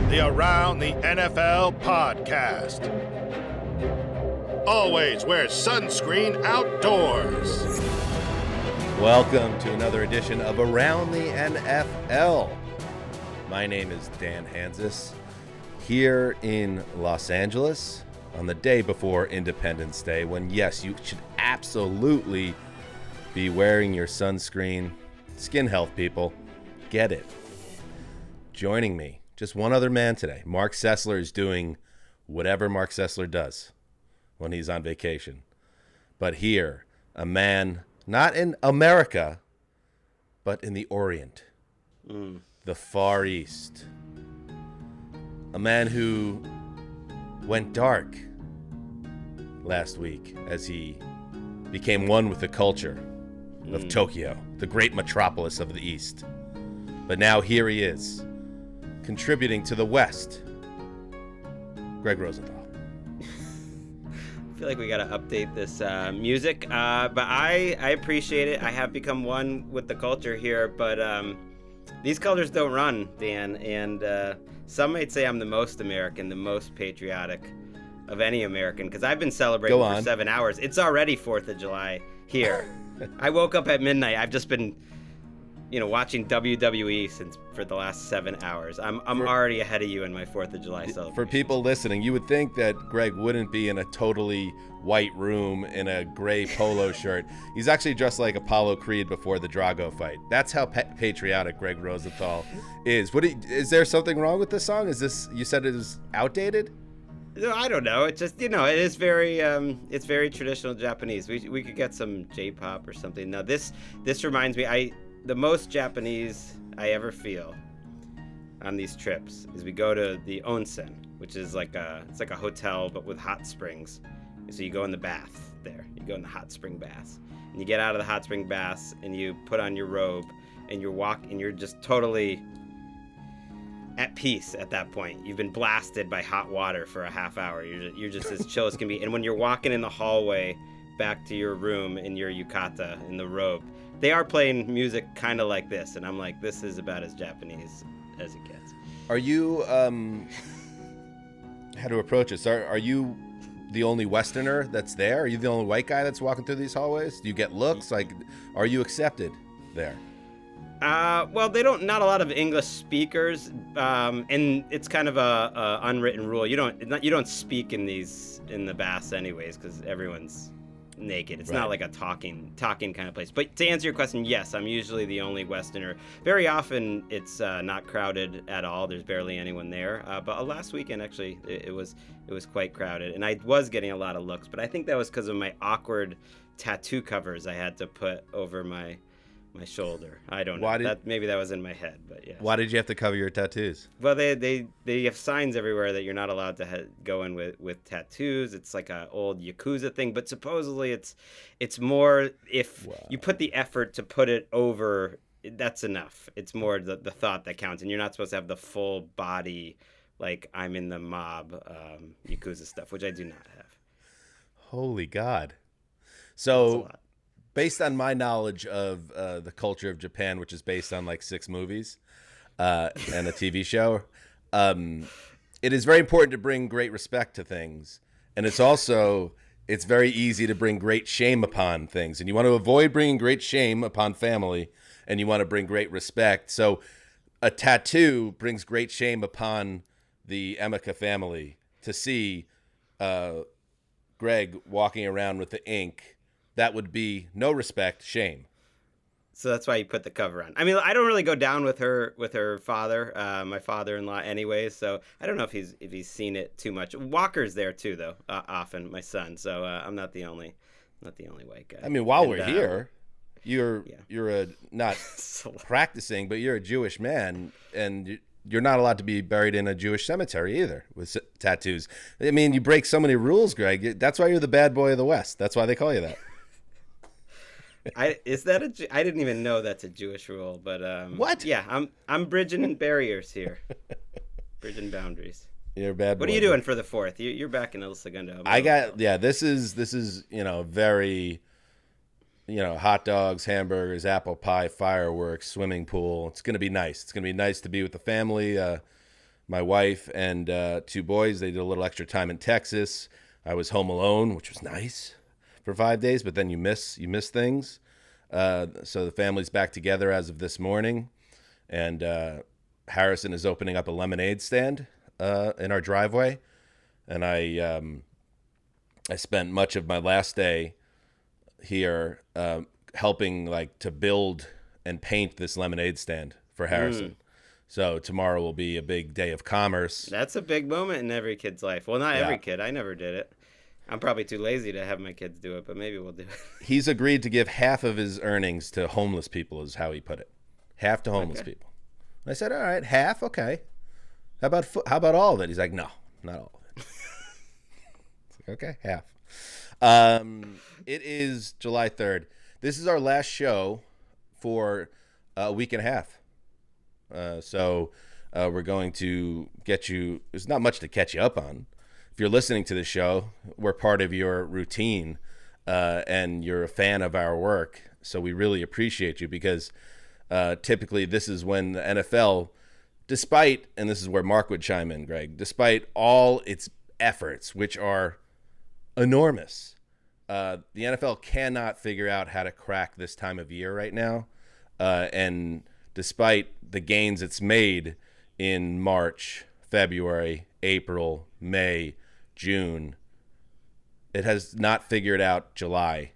the Around the NFL podcast. Always wear sunscreen outdoors. Welcome to another edition of Around the NFL. My name is Dan Hanzus, here in Los Angeles on the day before Independence Day, when, yes, you should absolutely be wearing your sunscreen. Skin health, people. Get it. Joining me, just one other man today. Mark Sessler is doing whatever Mark Sessler does when he's on vacation. But here, a man not in America, but in the Orient, the Far East. A man who went dark last week as he became one with the culture of Tokyo, the great metropolis of the East. But now here he is, contributing to the West, Gregg Rosenthal. I feel like we got to update this music, but I appreciate it. I have become one with the culture here, but these colors don't run, Dan, and some might say I'm the most American, the most patriotic of any American, because I've been celebrating for 7 hours. It's already 4th of July here. I woke up at midnight. I've just been watching WWE for the last 7 hours. I'm already ahead of you in my 4th of July celebration. For people listening, you would think that Greg wouldn't be in a totally white room in a gray polo shirt. He's actually dressed like Apollo Creed before the Drago fight. That's how patriotic Gregg Rosenthal is. Is there something wrong with this song? You said it is outdated? No, I don't know. It's just, it is very, it's very traditional Japanese. We could get some J-pop or something. Now this reminds me, the most Japanese I ever feel on these trips is we go to the onsen, which is it's like a hotel but with hot springs. So you go in the bath there. You go in the hot spring baths, and you get out of the hot spring baths and you put on your robe and you're just totally at peace at that point. You've been blasted by hot water for a half hour. You're just as chill as can be. And when you're walking in the hallway back to your room in your yukata, in the robe, they are playing music kind of like this, and I'm like, this is about as Japanese as it gets. Are you, how to approach this? Are you the only Westerner that's there? Are you the only white guy that's walking through these hallways? Do you get looks? Are you accepted there? Well, not a lot of English speakers, and it's kind of a unwritten rule. You don't speak in the baths anyways, because everyone's naked. It's not like a talking kind of place. But to answer your question, yes, I'm usually the only Westerner. Very often it's not crowded at all. There's barely anyone there. But last weekend actually it was quite crowded, and I was getting a lot of looks. But I think that was because of my awkward tattoo covers I had to put over my shoulder. I don't know. Maybe that was in my head, but yeah. Why did you have to cover your tattoos? Well, they have signs everywhere that you're not allowed to go in with tattoos. It's like an old Yakuza thing, but supposedly it's more if you put the effort to put it over, that's enough. It's more the thought that counts, and you're not supposed to have the full body, like I'm in the mob Yakuza stuff, which I do not have. Holy God. So based on my knowledge of the culture of Japan, which is based on like 6 movies and a TV show, it is very important to bring great respect to things. And it's very easy to bring great shame upon things. And you want to avoid bringing great shame upon family, and you want to bring great respect. So a tattoo brings great shame upon the Emeka family to see Greg walking around with the ink. That would be no respect, shame. So that's why you put the cover on. I mean, I don't really go down with her father, my father-in-law, anyways. So I don't know if he's seen it too much. Walker's there too, though, often, my son. So I'm not the only white guy. I mean, while we're here, you're not practicing, but you're a Jewish man, and you're not allowed to be buried in a Jewish cemetery either with tattoos. I mean, you break so many rules, Greg. That's why you're the bad boy of the West. That's why they call you that. I didn't even know that's a Jewish rule, but what? Yeah, I'm bridging barriers here, bridging boundaries. You're a bad boy. What are you doing for the 4th? You're back in El Segundo. This is very, hot dogs, hamburgers, apple pie, fireworks, swimming pool. It's gonna be nice. It's gonna be nice to be with the family. my wife and 2 boys, they did a little extra time in Texas. I was home alone, which was nice for 5 days, but then you miss things. So the family's back together as of this morning, and Harrison is opening up a lemonade stand in our driveway, and I spent much of my last day here helping to build and paint this lemonade stand for Harrison. So tomorrow will be a big day of commerce. That's a big moment in every kid's life. Well, not every kid. I never did it. I'm probably too lazy to have my kids do it, but maybe we'll do it. He's agreed to give half of his earnings to homeless people, is how he put it. Half to homeless people. And I said, all right, half, okay. How about all of it? He's like, no, not all of it. Okay, half. It is July 3rd. This is our last show for a week and a half. So we're going to get you, there's not much to catch you up on. If you're listening to the show, we're part of your routine, and you're a fan of our work. So we really appreciate you, because typically this is when the NFL, despite, and this is where Mark would chime in, Greg, despite all its efforts, which are enormous, the NFL cannot figure out how to crack this time of year right now. And despite the gains it's made in March, February, April, May, June, it has not figured out July,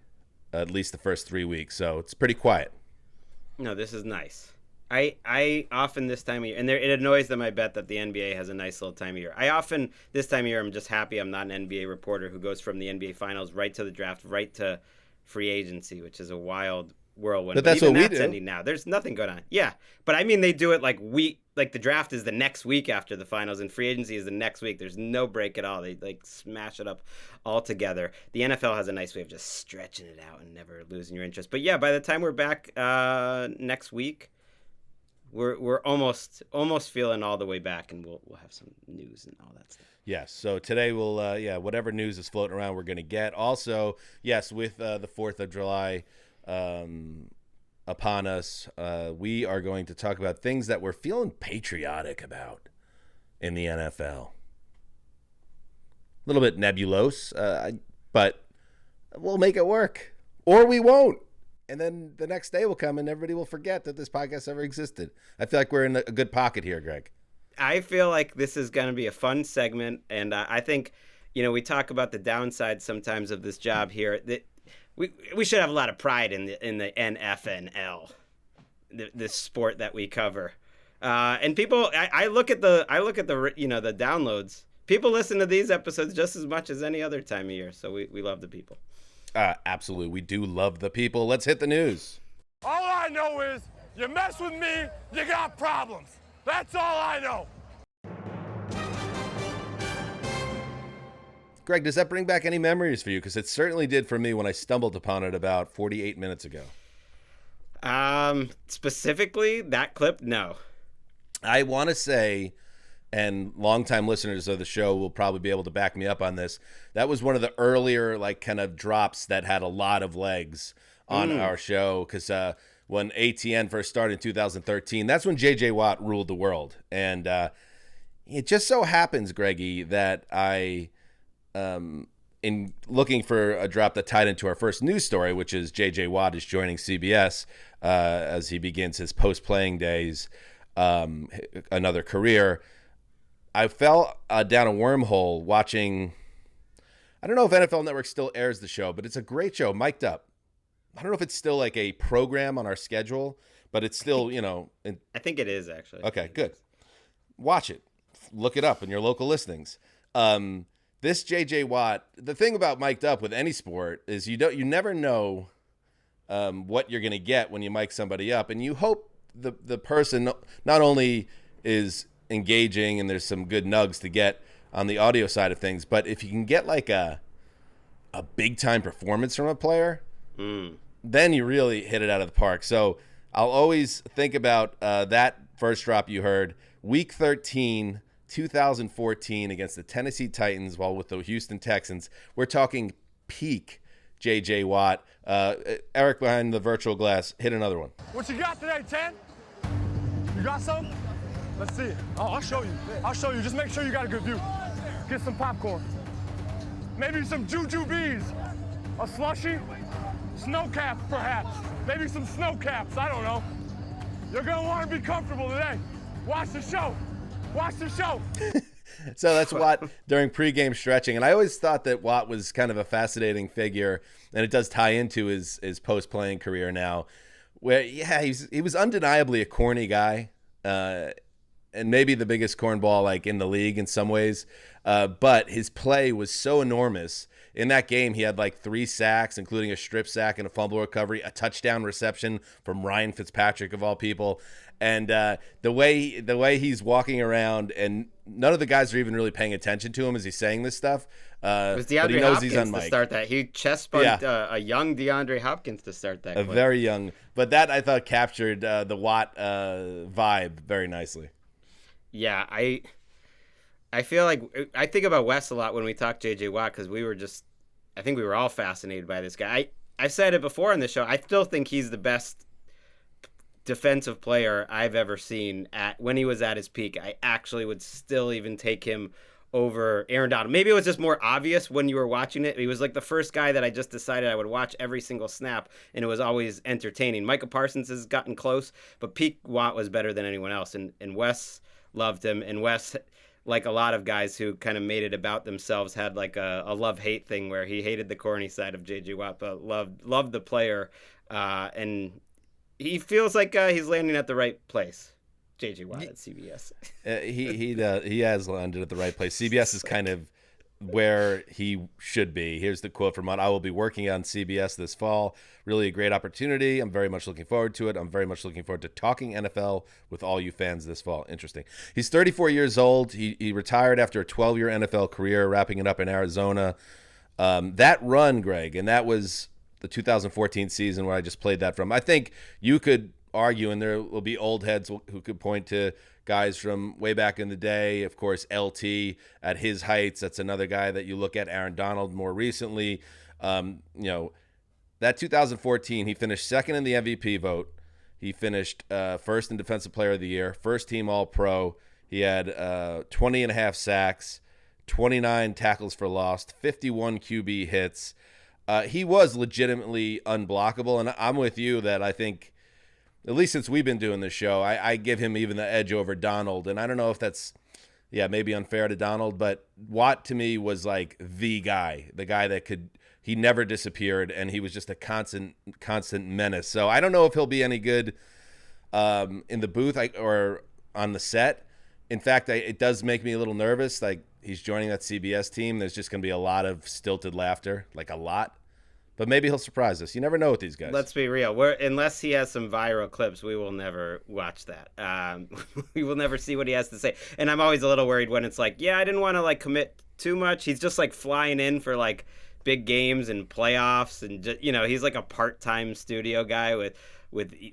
at least the first 3 weeks. So it's pretty quiet. No, this is nice. I often this time of year, and it annoys them, I bet, that the NBA has a nice little time of year. I often, this time of year, I'm just happy I'm not an NBA reporter who goes from the NBA Finals right to the draft, right to free agency, which is a wild whirlwind. But that's even what we that's do. Ending now. There's nothing going on. Yeah, but I mean, they do it like the draft is the next week after the finals, and free agency is the next week. There's no break at all. They smash it up all together. The NFL has a nice way of just stretching it out and never losing your interest. But yeah, by the time we're back next week, we're almost feeling all the way back, and we'll have some news and all that stuff. Yes. So today we'll whatever news is floating around, we're going to get. Also, yes, with the 4th of July upon us, we are going to talk about things that we're feeling patriotic about in the NFL. A little bit nebulous, but we'll make it work, or we won't. And then the next day will come and everybody will forget that this podcast ever existed. I feel like we're in a good pocket here, Greg. I feel like this is going to be a fun segment, and I think, we talk about the downside sometimes of this job here. That we should have a lot of pride in the NFNL, the sport that we cover. And people, I look at the the downloads. People listen to these episodes just as much as any other time of year, so we love the people. Absolutely. We do love the people. Let's hit the news. All I know is you mess with me, you got problems. That's all I know. Greg, does that bring back any memories for you? Because it certainly did for me when I stumbled upon it about 48 minutes ago. Specifically, that clip, no. I want to say, and longtime listeners of the show will probably be able to back me up on this, that was one of the earlier kind of drops that had a lot of legs on our show, because when ATN first started in 2013, that's when J.J. Watt ruled the world. And it just so happens, Greggy, that I, in looking for a drop that tied into our first news story, which is J.J. Watt is joining CBS as he begins his post-playing days, another career, I fell down a wormhole watching, I don't know if NFL Network still airs the show, but it's a great show, Mic'd Up. I don't know if it's still like a program on our schedule, but it's still, I think it is, actually. Okay, good. Watch it. Look it up in your local listings. This J.J. Watt, the thing about Mic'd Up with any sport is you never know what you're going to get when you mic somebody up, and you hope the person not only is engaging and there's some good nugs to get on the audio side of things, but if you can get like a big time performance from a player, then you really hit it out of the park. So I'll always think about that first drop you heard, week 13, 2014 against the Tennessee Titans while with the Houston Texans. We're talking peak J.J. Watt. Eric behind the virtual glass, hit another one. What you got today, 10? You got some? Let's see it. Oh, I'll show you. I'll show you. Just make sure you got a good view. Get some popcorn. Maybe some jujubes. A slushie. Snow caps, perhaps. Maybe some snow caps. I don't know. You're going to want to be comfortable today. Watch the show. Watch the show. So that's Watt during pregame stretching. And I always thought that Watt was kind of a fascinating figure, and it does tie into his post-playing career now, where, yeah, he was undeniably a corny guy, and maybe the biggest cornball like in the league in some ways. But his play was so enormous. In that game, he had like 3 sacks, including a strip sack and a fumble recovery, a touchdown reception from Ryan Fitzpatrick of all people. And the way he's walking around, and none of the guys are even really paying attention to him as he's saying this stuff. It was DeAndre but he knows Hopkins he's on to mic. start that. He chest bumped a young DeAndre Hopkins to start that. A clip. very young. But that, I thought, captured the Watt vibe very nicely. Yeah, I feel like I think about Wes a lot when we talk J.J. Watt, because I think we were all fascinated by this guy. I've said it before on the show. I still think he's the best defensive player I've ever seen when he was at his peak. I actually would still even take him over Aaron Donald. Maybe it was just more obvious when you were watching it. He was like the first guy that I just decided I would watch every single snap, and it was always entertaining. Micah Parsons has gotten close, but peak Watt was better than anyone else, and Wes loved him. And Wes, like a lot of guys who kind of made it about themselves, had like a love-hate thing where he hated the corny side of J.J. Watt, but loved the player, and he feels like he's landing at the right place. J.J. Watt at CBS. He has landed at the right place. CBS is kind of where he should be. Here's the quote from Watt: "I will be working on CBS this fall. Really a great opportunity. I'm very much looking forward to it. I'm very much looking forward to talking NFL with all you fans this fall." Interesting. He's 34 years old. He retired after a 12-year NFL career, wrapping it up in Arizona. That run, Greg, and that was the 2014 season where I just played that from. I think you could argue, and there will be old heads who could point to guys from way back in the day. Of course, LT at his heights. That's another guy that you look at. Aaron Donald more recently. That 2014, he finished second in the MVP vote. He finished first in Defensive Player of the Year, first team All-Pro. He had 20 and a half sacks, 29 tackles for loss, 51 QB hits. He was legitimately unblockable, and I'm with you that I think, at least since we've been doing this show, I give him even the edge over Donald. And I don't know if that's, maybe unfair to Donald, but Watt to me was like the guy that he never disappeared, and he was just a constant menace. So I don't know if he'll be any good in the booth or on the set. In fact, it does make me a little nervous. Like, he's joining that CBS team. There's just going to be a lot of stilted laughter, like a lot. But maybe he'll surprise us. You never know with these guys. Let's be real. Unless he has some viral clips, we will never watch that. We will never see what he has to say. And I'm always a little worried when it's like, I didn't want to like commit too much. He's just like flying in for like big games and playoffs, and just, he's like a part-time studio guy with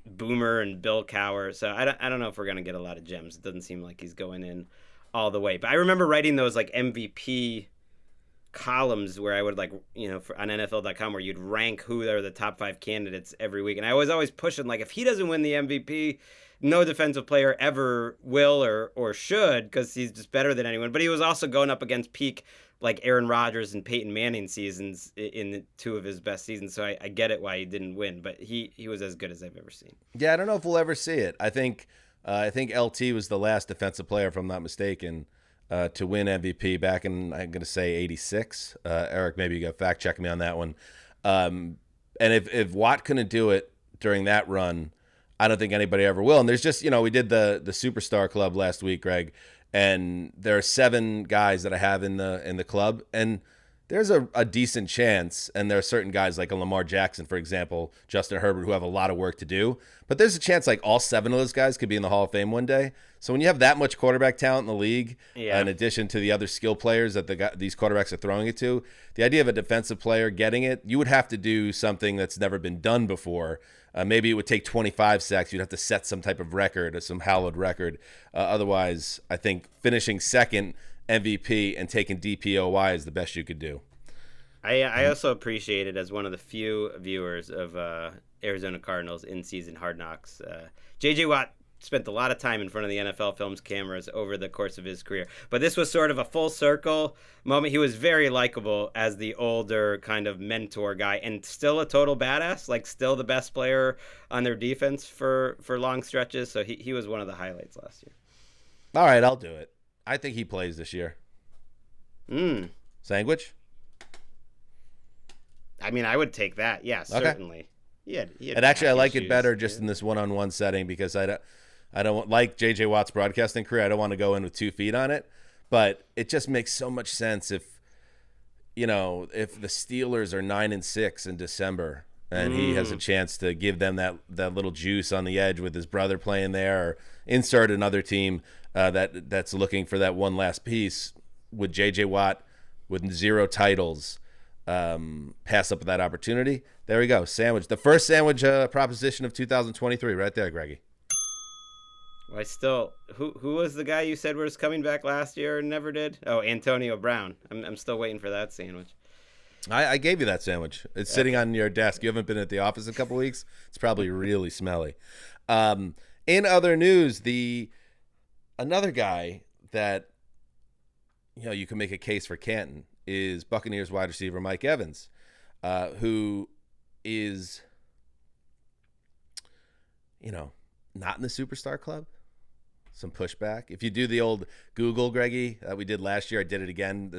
Boomer and Bill Cowher. So I don't know if we're gonna get a lot of gems. It doesn't seem like he's going in all the way. But I remember writing those like MVP columns where I would on NFL.com where you'd rank who are the top 5 candidates every week, and I was always pushing like, if he doesn't win the MVP, no defensive player ever will or should, because he's just better than anyone. But he was also going up against peak like Aaron Rodgers and Peyton Manning seasons in 2 of his best seasons. So I get it why he didn't win, but he was as good as I've ever seen. Yeah, I don't know if we'll ever see it. I think LT was the last defensive player, if I'm not mistaken, to win MVP back in, I'm going to say, 86. Eric, maybe you got fact check me on that one. And if Watt couldn't do it during that run, I don't think anybody ever will. And there's just, we did the Superstar Club last week, Greg, and there are 7 guys that I have in the club, and there's a decent chance, and there are certain guys like a Lamar Jackson, for example, Justin Herbert, who have a lot of work to do, but there's a chance like all 7 of those guys could be in the Hall of Fame one day. So when you have that much quarterback talent in the league, in addition to the other skill players that these quarterbacks are throwing it to, the idea of a defensive player getting it, you would have to do something that's never been done before. Maybe it would take 25 sacks. You'd have to set some type of record, or some hallowed record. Otherwise, I think finishing second MVP and taking DPOY is the best you could do. I also appreciate it as one of the few viewers of Arizona Cardinals in-season Hard Knocks. J.J. Watt spent a lot of time in front of the NFL Films cameras over the course of his career. But this was sort of a full circle moment. He was very likable as the older kind of mentor guy, and still a total badass, like still the best player on their defense for long stretches. So he was one of the highlights last year. All right, I'll do it. I think he plays this year. Sandwich? I mean, I would take that. Yeah, certainly. Okay. And actually, I like it better just in this one-on-one setting because I don't like J.J. Watt's broadcasting career. I don't want to go in with 2 feet on it, but it just makes so much sense if the Steelers are 9-6 in December and he has a chance to give them that little juice on the edge with his brother playing there, or insert another team that's looking for that one last piece. Would J.J. Watt with 0 titles pass up that opportunity? There we go. Sandwich. The first sandwich proposition of 2023 right there, Greggy. Well, who was the guy you said was coming back last year and never did? Oh, Antonio Brown. I'm still waiting for that sandwich. I gave you that sandwich. It's sitting on your desk. You haven't been at the office in a couple weeks. It's probably really smelly. In other news, another guy that you can make a case for Canton is Buccaneers wide receiver Mike Evans, who is not in the superstar club. Some pushback. If you do the old Google, Greggy, that we did last year, I did it again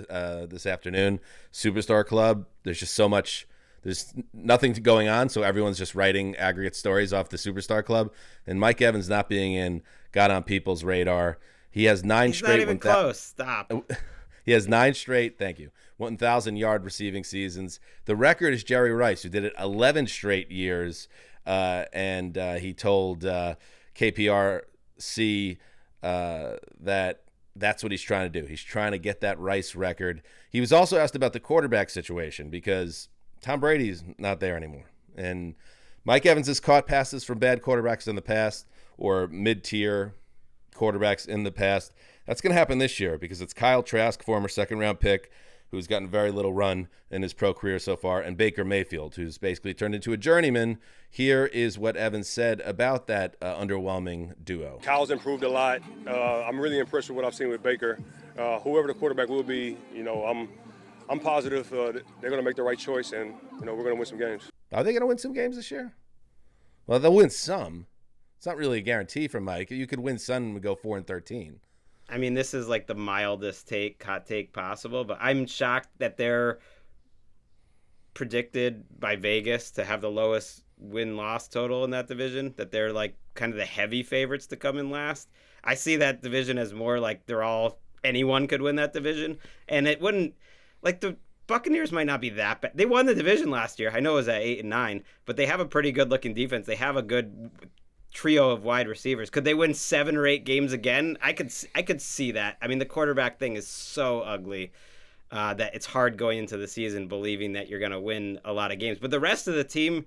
this afternoon. Superstar club. There's just so much. There's nothing going on, so everyone's just writing aggregate stories off the superstar club. And Mike Evans not being in got on people's radar. He has 9 straight. Not even close. Stop. He has 9 straight. Thank you. 1,000-yard receiving seasons. The record is Jerry Rice, who did it 11 straight years, and he told KPRC that that's what he's trying to do. He's trying to get that Rice record. He was also asked about the quarterback situation because Tom Brady's not there anymore. And Mike Evans has caught passes from bad quarterbacks in the past, or mid-tier quarterbacks in the past. That's going to happen this year because it's Kyle Trask, former second-round pick, who's gotten very little run in his pro career so far, and Baker Mayfield, who's basically turned into a journeyman. Here is what Evans said about that underwhelming duo. Kyle's improved a lot. I'm really impressed with what I've seen with Baker. Whoever the quarterback will be, I'm positive they're going to make the right choice, and we're going to win some games. Are they going to win some games this year? Well, they'll win some. It's not really a guarantee for Mike. You could win some and go 4-13. I mean, this is like the mildest hot take possible, but I'm shocked that they're predicted by Vegas to have the lowest win-loss total in that division, that they're like kind of the heavy favorites to come in last. I see that division as more like anyone could win that division, and it wouldn't, like the Buccaneers might not be that bad. They won the division last year. I know it was at 8-9, but they have a pretty good-looking defense. They have a good trio of wide receivers. Could they win 7 or 8 games again? I could see that. I mean, the quarterback thing is so ugly that it's hard going into the season believing that you're going to win a lot of games. But the rest of the team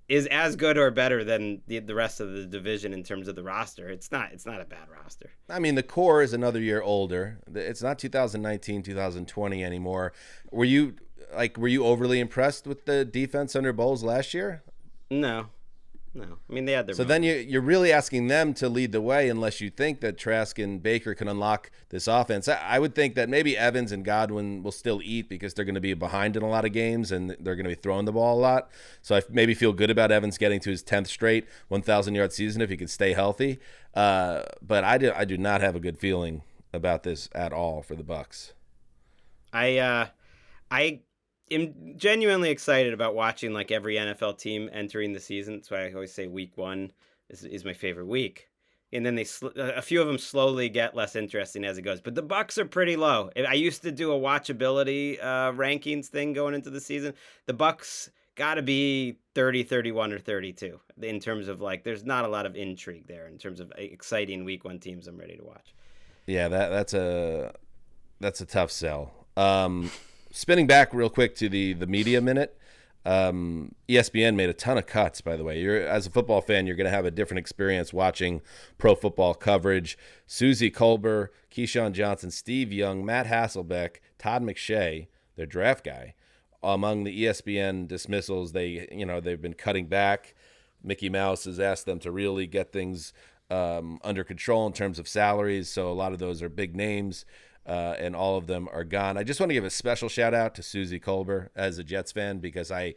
is as good or better than the rest of the division in terms of the roster. It's not a bad roster. I mean, the core is another year older. It's not 2019, 2020 anymore. Were you overly impressed with the defense under Bowles last year? No. I mean, they had their So moments. then you're really asking them to lead the way unless you think that Trask and Baker can unlock this offense. I would think that maybe Evans and Godwin will still eat because they're going to be behind in a lot of games and they're going to be throwing the ball a lot. So I maybe feel good about Evans getting to his 10th straight 1,000-yard season if he can stay healthy. But I do not have a good feeling about this at all for the Bucs. I am genuinely excited about watching like every NFL team entering the season. That's why I always say week 1 is my favorite week. And then a few of them slowly get less interesting as it goes. But the Bucs are pretty low. I used to do a watchability rankings thing going into the season. The Bucs got to be 30, 31, or 32 in terms of like there's not a lot of intrigue there in terms of exciting week 1 teams I'm ready to watch. Yeah, that's a tough sell. Spinning back real quick to the media minute, ESPN made a ton of cuts, by the way. As a football fan, you're going to have a different experience watching pro football coverage. Susie Colbert, Keyshawn Johnson, Steve Young, Matt Hasselbeck, Todd McShay, their draft guy. Among the ESPN dismissals, they've been cutting back. Mickey Mouse has asked them to really get things under control in terms of salaries. So a lot of those are big names, and all of them are gone. I just want to give a special shout out to Susie Kolber as a Jets fan, because I'll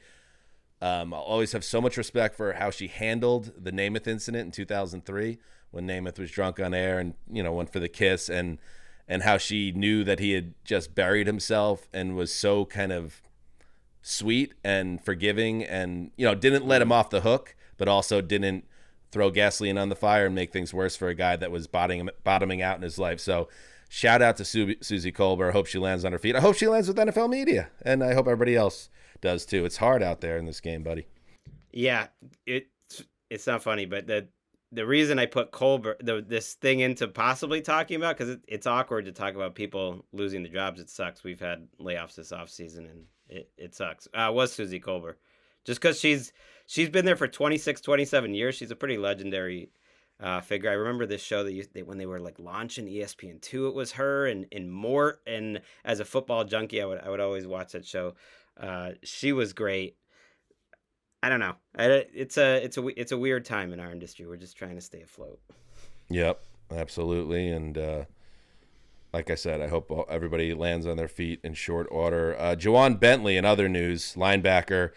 always have so much respect for how she handled the Namath incident in 2003 when Namath was drunk on air and, went for the kiss, and how she knew that he had just buried himself and was so kind of sweet and forgiving and, didn't let him off the hook, but also didn't throw gasoline on the fire and make things worse for a guy that was bottoming out in his life. So shout out to Susie Kolber. I hope she lands on her feet. I hope she lands with NFL media, and I hope everybody else does too. It's hard out there in this game, buddy. Yeah, it's not funny, but the reason I put Kolber, this thing into possibly talking about, because it's awkward to talk about people losing their jobs. It sucks. We've had layoffs this offseason, and it sucks. Was Susie Kolber. Just because she's been there for 26, 27 years. She's a pretty legendary figure. I remember this show that when they were like launching ESPN2, it was her and more. And as a football junkie, I would always watch that show. She was great. I don't know. It's a weird time in our industry. We're just trying to stay afloat. Yep, absolutely. And like I said, I hope everybody lands on their feet in short order. Juwan Bentley, in other news, linebacker,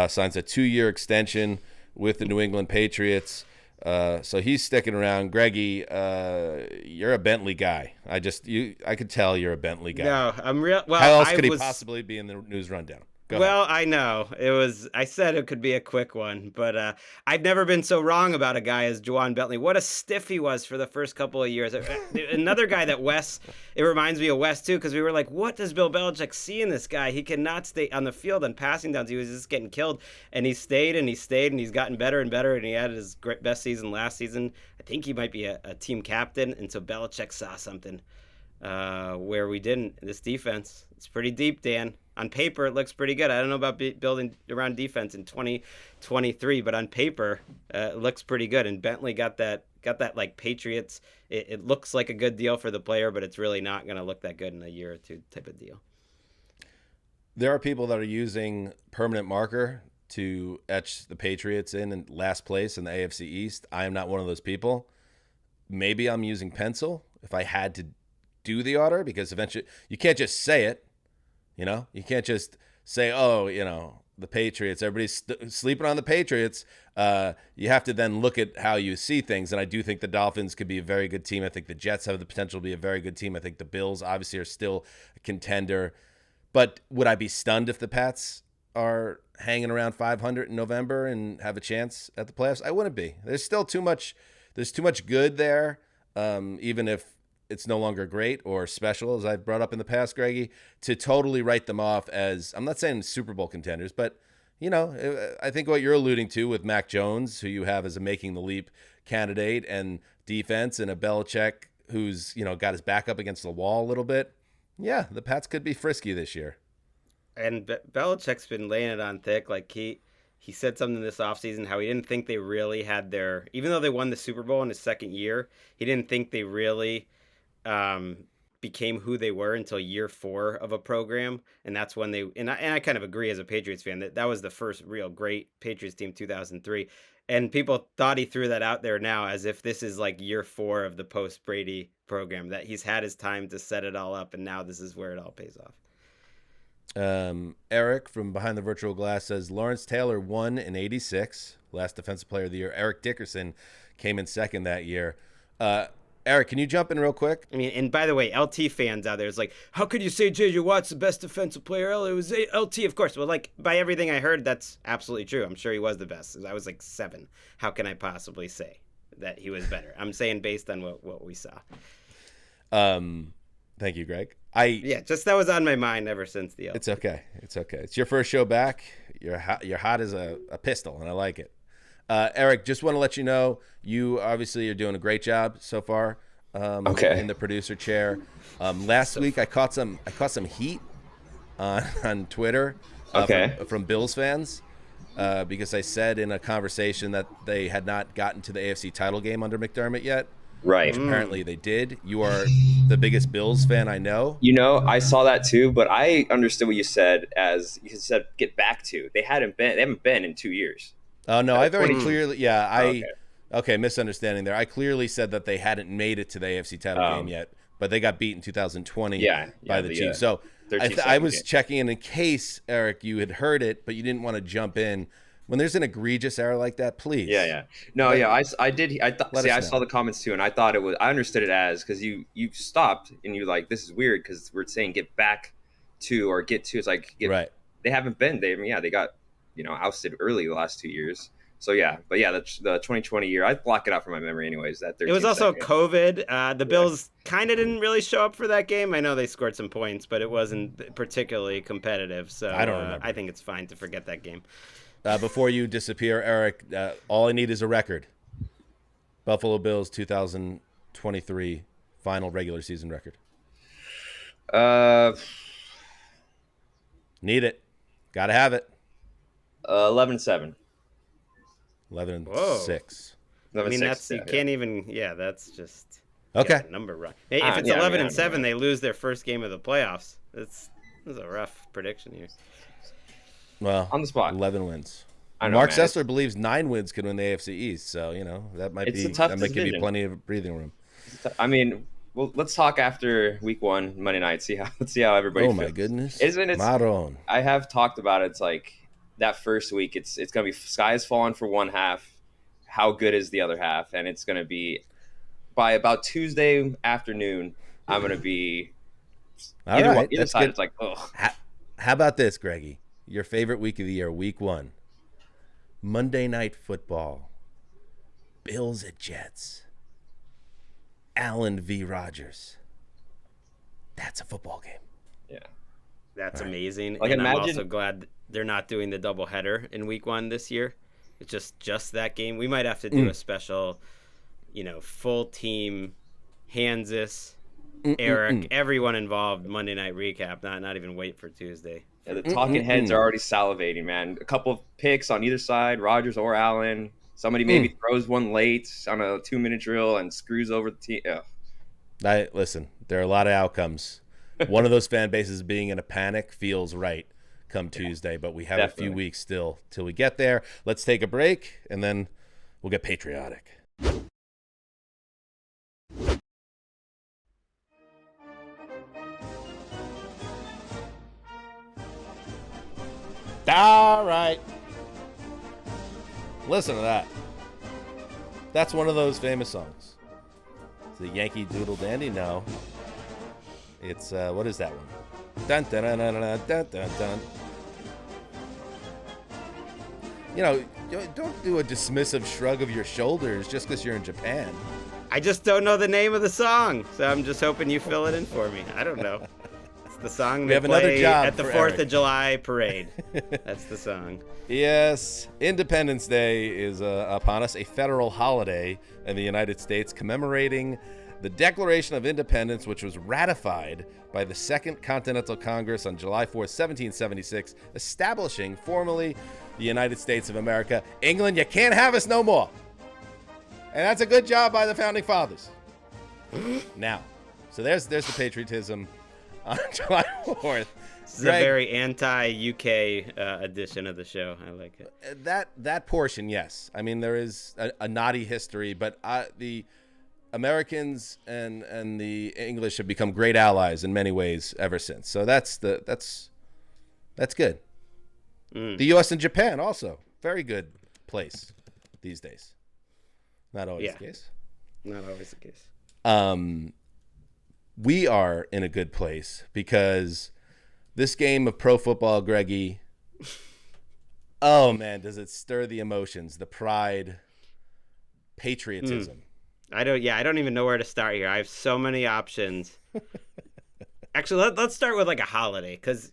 signs a 2-year extension with the New England Patriots. So he's sticking around. Greggy, you're a Bentley guy. I could tell you're a Bentley guy. No, I'm real. Well, how else could he possibly be in the news rundown? Go ahead. I know I said it could be a quick one, but I've never been so wrong about a guy as Juwan Bentley. What a stiff he was for the first couple of years. Another guy that it reminds me of Wes too, because we were like, what does Bill Belichick see in this guy? He cannot stay on the field on passing downs. He was just getting killed, and he stayed and he stayed, and he's gotten better and better, and he had his best season last season. I think he might be a team captain, and so Belichick saw something where we didn't. This defense, it's pretty deep, Dan. On paper, it looks pretty good. I don't know about building around defense in 2023, but on paper, it looks pretty good. And Bentley got that like Patriots. It looks like a good deal for the player, but it's really not going to look that good in a year or two type of deal. There are people that are using permanent marker to etch the Patriots in last place in the AFC East. I am not one of those people. Maybe I'm using pencil if I had to do the order, because eventually you can't just say it. You can't just say, the Patriots, everybody's sleeping on the Patriots. You have to then look at how you see things. And I do think the Dolphins could be a very good team. I think the Jets have the potential to be a very good team. I think the Bills obviously are still a contender. But would I be stunned if the Pats are hanging around 500 in November and have a chance at the playoffs? I wouldn't be. There's still too much good there, even if it's no longer great or special, as I've brought up in the past, Greggy, to totally write them off as, I'm not saying Super Bowl contenders, but, I think what you're alluding to with Mac Jones, who you have as a making the leap candidate, and defense, and a Belichick who's, got his back up against the wall a little bit. Yeah, the Pats could be frisky this year. And Belichick's been laying it on thick. Like he said something this offseason, how he didn't think they really had even though they won the Super Bowl in his second year, he didn't think they really became who they were until year 4 of a program. And that's when I kind of agree as a Patriots fan that was the first real great Patriots team, 2003. And people thought he threw that out there now as if this is like year 4 of the post-Brady program, that he's had his time to set it all up, and now this is where it all pays off. Eric from Behind the Virtual Glass says Lawrence Taylor won in 86, last Defensive Player of the Year. Eric Dickerson came in second that year. Eric, can you jump in real quick? I mean, and by the way, LT fans out there, it's like, how could you say J.J. Watt's the best defensive player? It was LT, of course. Well, like, by everything I heard, that's absolutely true. I'm sure he was the best. I was like 7. How can I possibly say that he was better? I'm saying based on what we saw. Thank you, Greg. That was on my mind ever since the LT. It's okay. It's your first show back. You're hot as a pistol, and I like it. Eric, just want to let you know, you obviously are doing a great job so far. In the producer chair. Last week I caught some heat on Twitter from Bills fans because I said in a conversation that they had not gotten to the AFC title game under McDermott yet. Right. Which apparently they did. You are the biggest Bills fan I know. I saw that too, but I understood what you said as you said get back to. They haven't been in 2 years. Oh no, I very clearly Okay, misunderstanding there. I clearly said that they hadn't made it to the AFC title game yet, but they got beat in 2020 by the Chiefs. So I was checking in case, Eric, you had heard it, but you didn't want to jump in. When there's an egregious error like that, please. I did. I saw the comments too, and I thought it was. I understood it as because you stopped and you're like, this is weird because we're saying get back to or get to. It's like right. They haven't been. They got ousted early the last 2 years. So the 2020 year, I block it out from my memory anyways. It was also COVID. The Bills kind of didn't really show up for that game. I know they scored some points, but it wasn't particularly competitive. So I don't remember. I think it's fine to forget that game. Before you disappear, Eric, all I need is a record. Buffalo Bills 2023 final regular season record. Need it. Got to have it. 11-7. 11-6. I mean, that's you can't even. Yeah, that's just number right. Hey, if it's 11-7, they lose their first game of the playoffs. This is a rough prediction here. Well, on the spot, 11 wins. Mark Sessler believes 9 wins could win the AFC East, so that might give you plenty of breathing room. I mean, well, let's talk after Week 1 Monday night. Let's see how everybody. Oh feels. My goodness! Maroon. I have talked about it. It's like that first week. It's gonna be sky is falling for one half. How good is the other half? And it's gonna be by about Tuesday afternoon. I'm gonna be either side. Good. It's like, ugh. How about this, Greggy? Your favorite week of the year, Week 1. Monday Night Football. Bills at Jets. Allen v. Rodgers. That's a football game. Yeah. That's amazing. Like, and I'm also glad they're not doing the doubleheader in Week 1 this year. It's just that game. We might have to do a special, full team, Hanzus, Eric, everyone involved Monday night recap. Not even wait for Tuesday. Yeah, the talking heads are already salivating, man. A couple of picks on either side, Rodgers or Allen. Somebody maybe throws one late on a 2-minute drill and screws over the team. Listen, there are a lot of outcomes. One of those fan bases being in a panic feels right come Tuesday, but we have a few weeks still till we get there. Let's take a break, and then we'll get patriotic. All right. Listen to that. That's one of those famous songs. Is it Yankee Doodle Dandy? No. It's, what is that one? Dun, dun, dun, dun, dun, dun, dun, dun. Don't do a dismissive shrug of your shoulders just because you're in Japan. I just don't know the name of the song, so I'm just hoping you fill it in for me. I don't know. It's the song they play at the 4th of July parade. That's the song. Yes. Independence Day is upon us, a federal holiday in the United States commemorating the Declaration of Independence, which was ratified by the Second Continental Congress on July 4th, 1776, establishing formally the United States of America. England, you can't have us no more. And that's a good job by the Founding Fathers. Now, so there's the patriotism on July 4th. This is a very anti-UK edition of the show. I like it. That portion, yes. I mean, there is a naughty history, but the Americans and the English have become great allies in many ways ever since. So that's good. The U.S. and Japan also very good place these days. Not always the case. Not always the case. We are in a good place because this game of pro football, Greggy, oh man, does it stir the emotions, the pride, patriotism. I don't even know where to start here. I have so many options. Actually, let's start with like a holiday because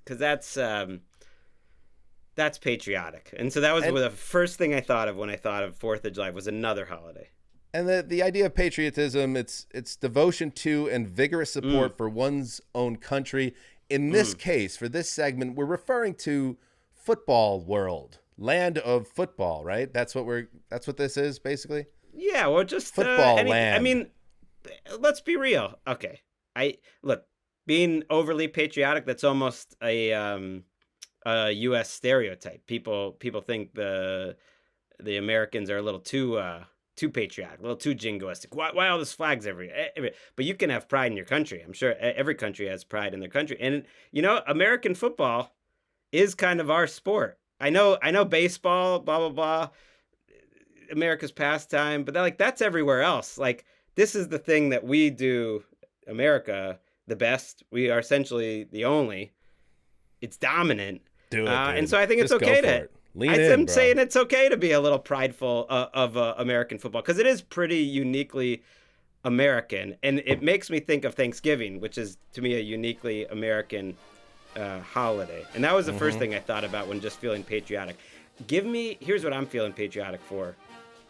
that's patriotic. And so that was the first thing I thought of when I thought of 4th of July was another holiday. And the idea of patriotism, it's devotion to and vigorous support for one's own country. In this case, for this segment, we're referring to football world, land of football, right? That's what this is basically. Yeah, well, just football land. I mean, let's be real. Okay, being overly patriotic, that's almost a U.S. stereotype. People think the Americans are a little too too patriotic, a little too jingoistic. Why all those flags but you can have pride in your country. I'm sure every country has pride in their country. And, American football is kind of our sport. I know baseball, blah, blah, blah, America's pastime, but that's everywhere else. Like, this is the thing that we do, America, the best. We are essentially the only. It's dominant. Do it, and so I think Just it's okay go for to... it. Lean in, I'm bro. saying it's okay to be a little prideful of American football, because it is pretty uniquely American, and it makes me think of Thanksgiving, which is to me a uniquely American holiday. And that was the first thing I thought about when just feeling patriotic. Here's what I'm feeling patriotic for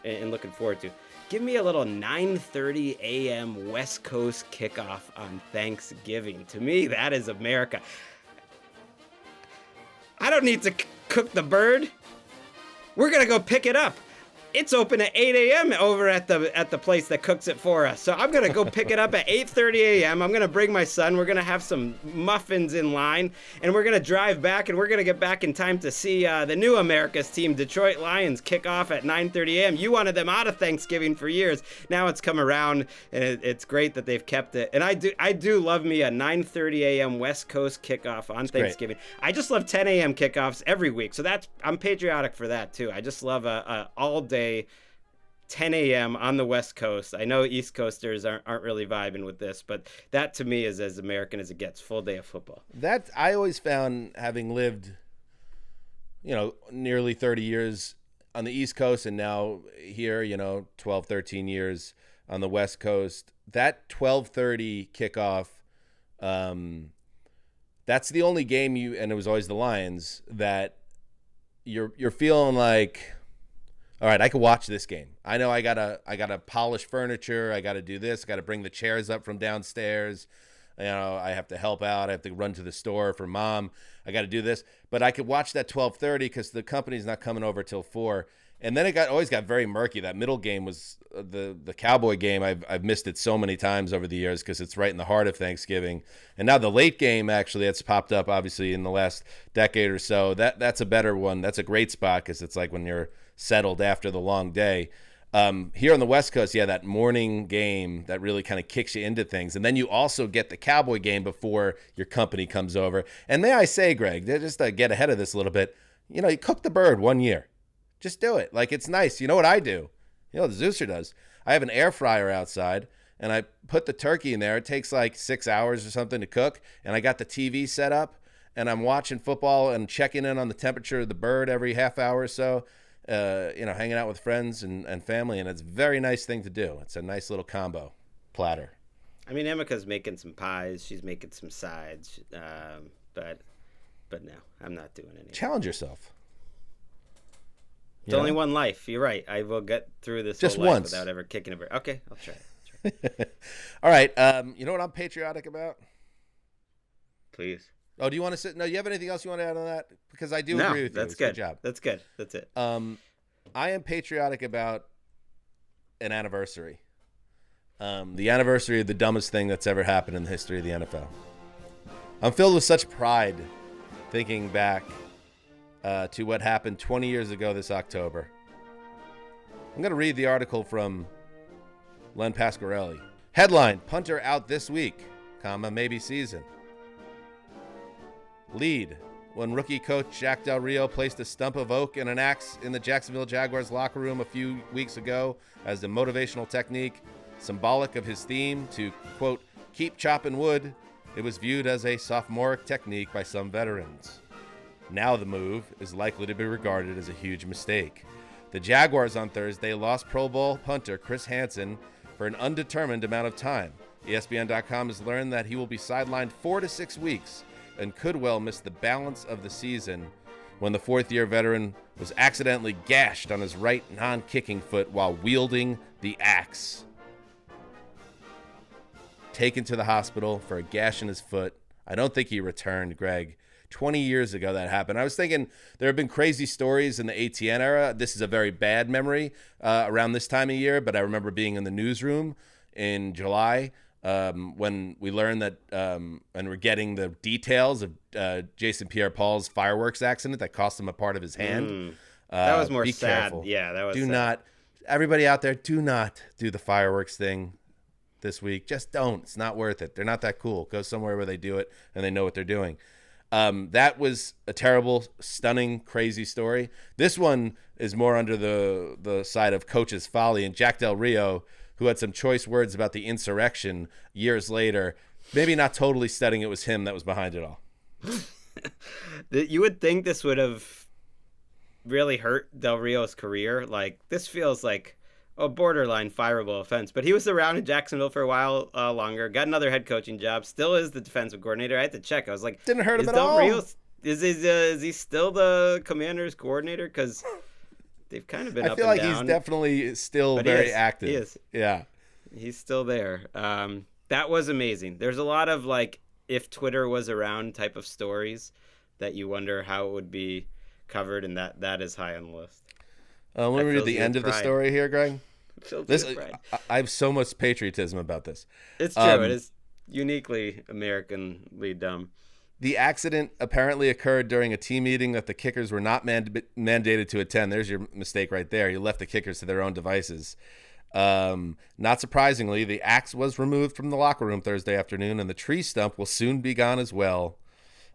and looking forward to. Give me a little 9:30 a.m. West Coast kickoff on Thanksgiving. To me, that is America. I don't need to cook the bird. We're gonna go pick it up. It's open at 8 a.m. over at the place that cooks it for us. So I'm going to go pick it up at 8:30 a.m. I'm going to bring my son. We're going to have some muffins in line, and we're going to drive back, and we're going to get back in time to see the new America's team, Detroit Lions, kick off at 9:30 a.m. You wanted them out of Thanksgiving for years. Now it's come around, and it's great that they've kept it. And I do love me a 9:30 a.m. West Coast kickoff on Thanksgiving. Great. I just love 10 a.m. kickoffs every week. So I'm patriotic for that, too. I just love a all-day 10 a.m. on the West Coast. I know East Coasters aren't really vibing with this, but that to me is as American as it gets. Full day of football. That I always found, having lived, nearly 30 years on the East Coast and now here, 12, 13 years on the West Coast, that 12:30 kickoff, that's the only game and it was always the Lions, that you're feeling like, all right, I can watch this game. I know I gotta polish furniture. I gotta do this. I gotta bring the chairs up from downstairs. I have to help out. I have to run to the store for mom. I got to do this. But I could watch that 12:30 because the company's not coming over till 4. And then it always got very murky. That middle game was the Cowboy game. I've missed it so many times over the years because it's right in the heart of Thanksgiving. And now the late game, actually, that's popped up obviously in the last decade or so. That's a better one. That's a great spot because it's like when you're settled after the long day. Here on the West Coast, that morning game that really kind of kicks you into things. And then you also get the Cowboy game before your company comes over. And may I say, Greg, just to get ahead of this a little bit, you cook the bird one year. Just do it. Like, it's nice. You know what I do? The Zeuser does. I have an air fryer outside, and I put the turkey in there. It takes like 6 hours or something to cook, and I got the TV set up, and I'm watching football and checking in on the temperature of the bird every half hour or so, hanging out with friends and family, and it's a very nice thing to do. It's a nice little combo platter. I mean, Emika's making some pies. She's making some sides, but no, I'm not doing anything. Challenge yourself. It's only one life. You're right. I will get through this just whole life once without ever kicking a bird. Okay, I'll try it. All right. You know what I'm patriotic about? Please. Oh, do you want to sit? No, you have anything else you want to add on that? Because I do agree with you. That's good. Good job. That's good. That's it. I am patriotic about an anniversary. The anniversary of the dumbest thing that's ever happened in the history of the NFL. I'm filled with such pride thinking back to what happened 20 years ago this October. I'm going to read the article from Len Pasquarelli. Headline, punter out this week, maybe season. Lead, when rookie coach Jack Del Rio placed a stump of oak and an axe in the Jacksonville Jaguars locker room a few weeks ago as a motivational technique, symbolic of his theme to, quote, keep chopping wood, it was viewed as a sophomoric technique by some veterans. Now the move is likely to be regarded as a huge mistake. The Jaguars on Thursday lost Pro Bowl punter Chris Hansen for an undetermined amount of time. ESPN.com has learned that he will be sidelined 4 to 6 weeks and could well miss the balance of the season when the fourth-year veteran was accidentally gashed on his right non-kicking foot while wielding the axe. Taken to the hospital for a gash in his foot. I don't think he returned, Greg. 20 years ago that happened. I was thinking there have been crazy stories in the ATN era. This is a very bad memory around this time of year, but I remember being in the newsroom in July when we learned that and we're getting the details of Jason Pierre-Paul's fireworks accident that cost him a part of his hand. That was more be sad. Careful. Yeah, that was Do sad. not everybody out there, do not do the fireworks thing this week. Just don't. It's not worth it. They're not that cool. Go somewhere where they do it and they know what they're doing. That was a terrible, stunning, crazy story. This one is more under the side of coach's folly. And Jack Del Rio, who had some choice words about the insurrection years later, maybe not totally studying it was him that was behind it all. You would think this would have really hurt Del Rio's career. Like, this feels like a borderline fireable offense. But he was around in Jacksonville for a while longer, got another head coaching job, still is the defensive coordinator. I had to check. I was like, didn't hurt him at Del all. Rio, is he still the Commanders coordinator? Because they've kind of been up and down. I feel like he's definitely still very active. He is. Yeah. He's still there. That was amazing. There's a lot of, like, if Twitter was around type of stories that you wonder how it would be covered, and that is high on the list. Let me read the end of the story here, Greg. I have so much patriotism about this. It's true. It is uniquely Americanly dumb. The accident apparently occurred during a team meeting that the kickers were not mandated to attend. There's your mistake right there. You left the kickers to their own devices. Not surprisingly, the axe was removed from the locker room Thursday afternoon, and the tree stump will soon be gone as well.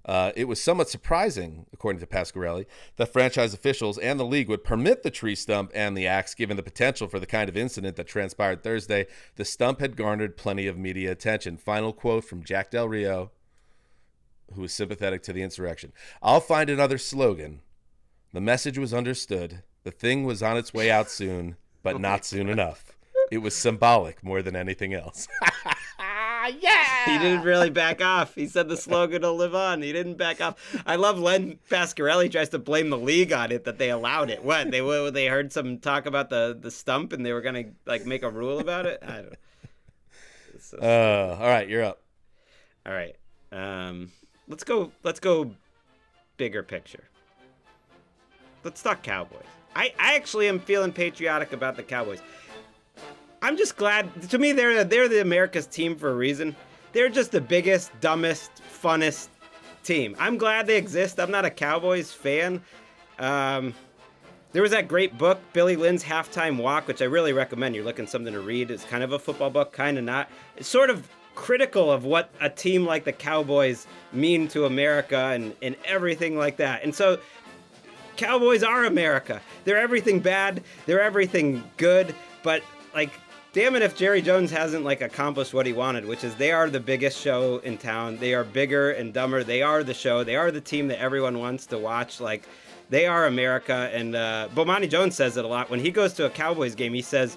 It was somewhat surprising, according to Pasquarelli, that franchise officials and the league would permit the tree stump and the axe, given the potential for the kind of incident that transpired Thursday. The stump had garnered plenty of media attention. Final quote from Jack Del Rio, who was sympathetic to the insurrection. I'll find another slogan. The message was understood. The thing was on its way out soon, but not soon enough. It was symbolic more than anything else. Yeah! He didn't really back off. He said the slogan will live on. He didn't back off. I love Len Pasquarelli tries to blame the league on it that they allowed it. What? They heard some talk about the stump and they were going to, like, make a rule about it? I don't know. So all right, you're up. All right. Let's go bigger picture. Let's talk Cowboys. I actually am feeling patriotic about the Cowboys. I'm just glad. To me, they're the America's team for a reason. They're just the biggest, dumbest, funnest team. I'm glad they exist. I'm not a Cowboys fan. There was that great book, Billy Lynn's Halftime Walk, which I really recommend. You're looking something to read. It's kind of a football book, kind of not. It's sort of critical of what a team like the Cowboys mean to America and everything like that. And so Cowboys are America. They're everything bad. They're everything good. But, like, damn it if Jerry Jones hasn't, like, accomplished what he wanted, which is they are the biggest show in town. They are bigger and dumber. They are the show. They are the team that everyone wants to watch. Like, they are America. And Bomani Jones says it a lot. When he goes to a Cowboys game, he says,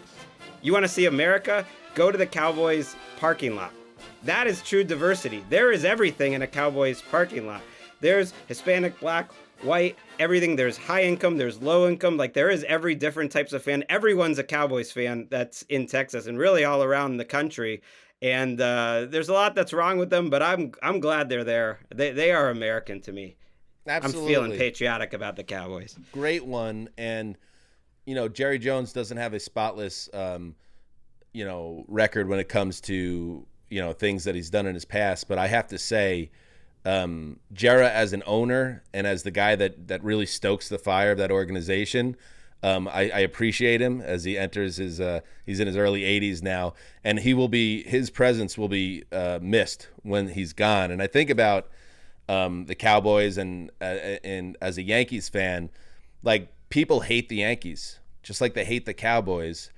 you want to see America? Go to the Cowboys parking lot. That is true diversity. There is everything in a Cowboys parking lot. There's Hispanic, Black, white, everything. There's high income, there's low income. Like, there is every different types of fan. Everyone's a Cowboys fan that's in Texas and really all around the country. And there's a lot that's wrong with them, but I'm glad they're there. They are American to me. Absolutely. I'm feeling patriotic about the Cowboys. Great one. And, Jerry Jones doesn't have a spotless, record when it comes to, things that he's done in his past. But I have to say, Jera as an owner and as the guy that really stokes the fire of that organization, I appreciate him as he enters he's in his early 80s now, and his presence will be missed when he's gone. And I think about the Cowboys and as a Yankees fan, like, people hate the Yankees just like they hate the Cowboys.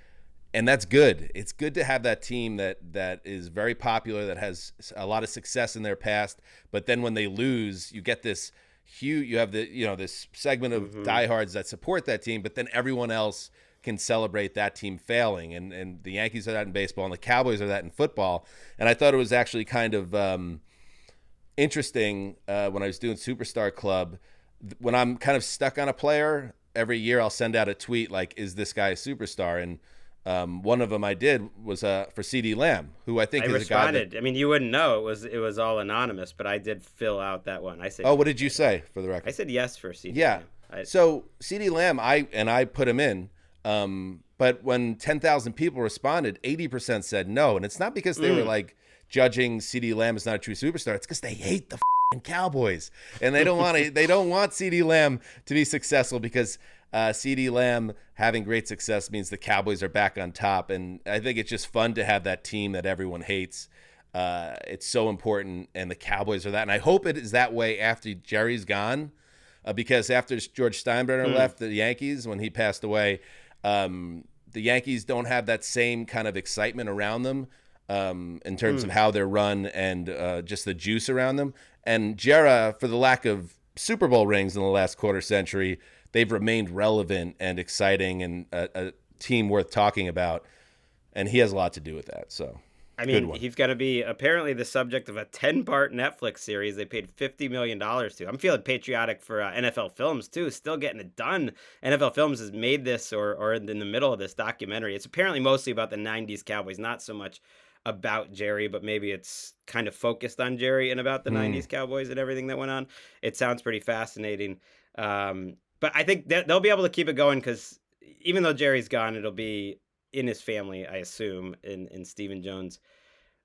And that's good. It's good to have that team that is very popular, that has a lot of success in their past. But then when they lose, you get this huge. You have this segment of diehards that support that team, but then everyone else can celebrate that team failing. And the Yankees are that in baseball, and the Cowboys are that in football. And I thought it was actually kind of interesting when I was doing Superstar Club. When I'm kind of stuck on a player, every year I'll send out a tweet like, "Is this guy a superstar?" And one of them I did was for CD Lamb, who I think is responded. a guy. I mean, you wouldn't know it was all anonymous, but I did fill out that one. I said. Oh, what did you say for the record? I said yes for CD. Yeah. Lamb. So CD Lamb, I put him in. But when 10,000 people responded, 80% said no, and it's not because they were like judging CD Lamb as not a true superstar. It's because they hate the Cowboys, and they don't want CD Lamb to be successful because CeeDee Lamb having great success means the Cowboys are back on top, and I think it's just fun to have that team that everyone hates. It's so important, and the Cowboys are that. And I hope it is that way after Jerry's gone, because after George Steinbrenner left the Yankees when he passed away, the Yankees don't have that same kind of excitement around them in terms of how they're run and just the juice around them. And Jera, for the lack of Super Bowl rings in the last quarter century, they've remained relevant and exciting and a team worth talking about. And he has a lot to do with that. So, I mean, he's going to be apparently the subject of a 10-part Netflix series they paid $50 million to. I'm feeling patriotic for NFL Films, too, still getting it done. NFL Films has made this or in the middle of this documentary. It's apparently mostly about the 90s Cowboys, not so much about Jerry, but maybe it's kind of focused on Jerry and about the 90s Cowboys and everything that went on. It sounds pretty fascinating. But I think that they'll be able to keep it going because even though Jerry's gone, it'll be in his family, I assume, and Stephen Jones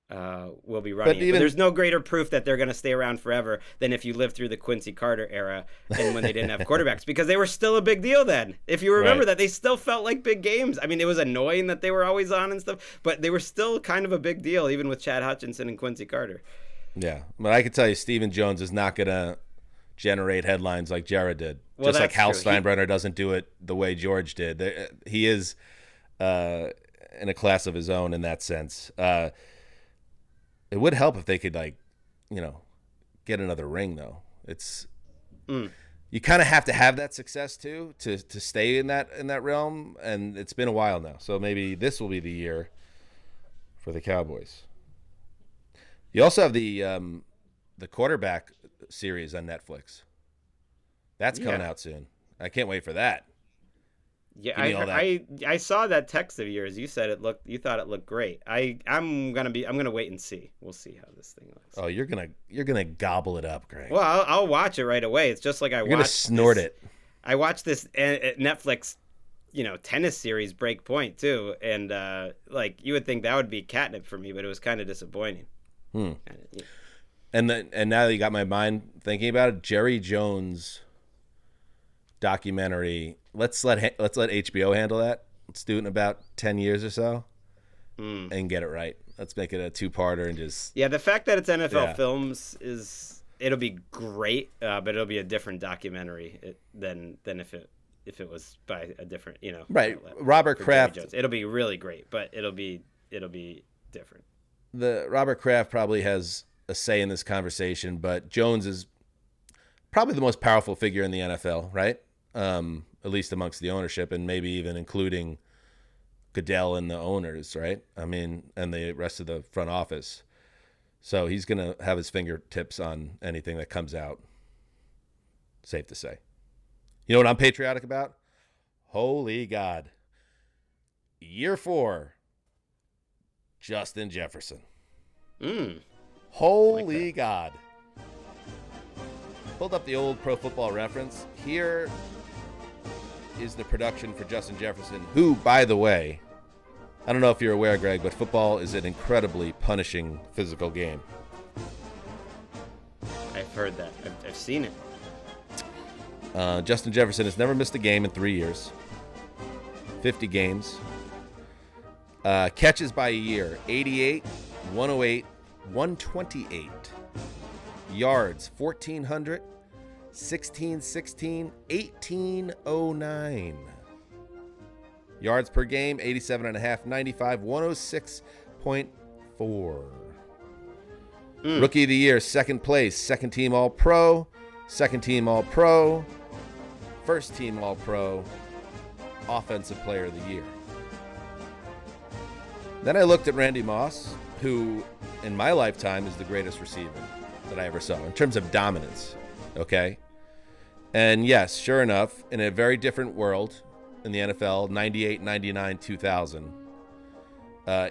will be running it. But there's no greater proof that they're going to stay around forever than if you lived through the Quincy Carter era and when they didn't have quarterbacks, because they were still a big deal then. If you remember that, they still felt like big games. I mean, it was annoying that they were always on and stuff, but they were still kind of a big deal, even with Chad Hutchinson and Quincy Carter. Yeah, but I can tell you Stephen Jones is not going to generate headlines like Jared did. Well, just like Hal Steinbrenner doesn't do it the way George did. He is in a class of his own in that sense. It would help if they could, get another ring, though. It's you kind of have to have that success too to stay in that realm, and it's been a while now. So maybe this will be the year for the Cowboys. You also have the quarterback series on Netflix. That's coming out soon. I can't wait for that. Yeah, I saw that text of yours. You said you thought it looked great. I'm gonna wait and see. We'll see how this thing looks. Oh, you're gonna gobble it up, Greg. Well, I'll watch it right away. It's just like you're gonna snort it. I watched this Netflix, tennis series Break Point too, and you would think that would be catnip for me, but it was kind of disappointing. And now that you got my mind thinking about it, Jerry Jones documentary. Let's let HBO handle that. Let's do it in about 10 years or so and get it right. Let's make it a two-parter and just... Yeah, the fact that it's NFL Films it'll be great, but it'll be a different documentary than if it was by a different, Right. Robert Kraft. It'll be really great, but it'll be different. The Robert Kraft probably has a say in this conversation, but Jones is probably the most powerful figure in the NFL, right? At least amongst the ownership, and maybe even including Goodell and the owners, right? I mean, and the rest of the front office. So he's going to have his fingertips on anything that comes out. Safe to say. You know what I'm patriotic about? Holy God. Year 4, Justin Jefferson. Holy like God. Pulled up the old Pro Football Reference. Here is the production for Justin Jefferson, who, by the way, I don't know if you're aware, Greg, but football is an incredibly punishing physical game. I've heard that. I've seen it. Justin Jefferson has never missed a game in 3 years. 50 games. Catches by a year, 88, 108, 128. Yards, 1,400. 1616, 1809. Yards per game, 87.5, 95, 106.4. Rookie of the year, second place, second team All-Pro, second team All-Pro, first team All-Pro, offensive player of the year. Then I looked at Randy Moss, who in my lifetime is the greatest receiver that I ever saw in terms of dominance. Okay? And yes, sure enough, in a very different world in the NFL, 98, 99, 2000,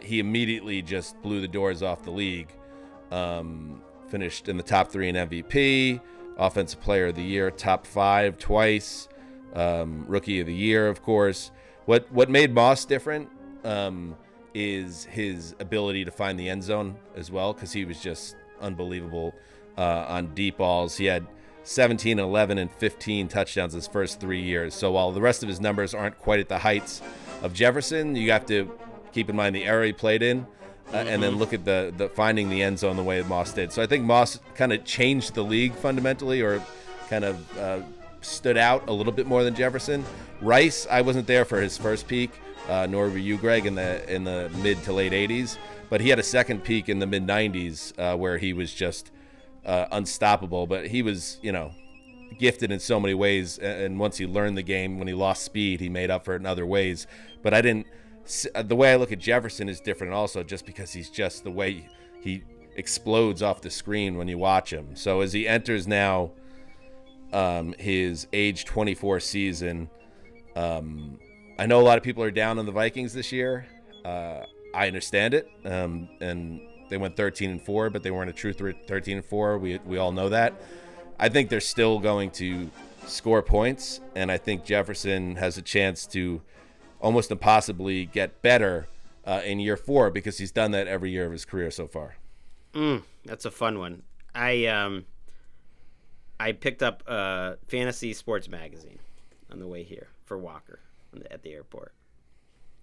he immediately just blew the doors off the league. Finished in the top 3 in MVP, Offensive Player of the Year, top 5 twice, Rookie of the Year, of course. What made Moss different is his ability to find the end zone as well, because he was just unbelievable on deep balls. He had 17, 11, and 15 touchdowns his first 3 years. So while the rest of his numbers aren't quite at the heights of Jefferson, you have to keep in mind the era he played in, and then look at the finding the end zone the way Moss did. So I think Moss kind of changed the league fundamentally, or kind of stood out a little bit more than Jefferson. Rice, I wasn't there for his first peak, nor were you, Greg, in the mid to late 80s. But he had a second peak in the mid 90s where he was just unstoppable. But he was, gifted in so many ways. And once he learned the game, when he lost speed, he made up for it in other ways. But the way I look at Jefferson is different also, just because he's just the way he explodes off the screen when you watch him. So as he enters now his age 24 season, I know a lot of people are down on the Vikings this year. I understand it. And they went 13-4, but they weren't a true 13-4. We all know that. I think they're still going to score points, and I think Jefferson has a chance to almost impossibly get better in year 4, because he's done that every year of his career so far. That's a fun one. I picked up a fantasy sports magazine on the way here for Walker at the airport.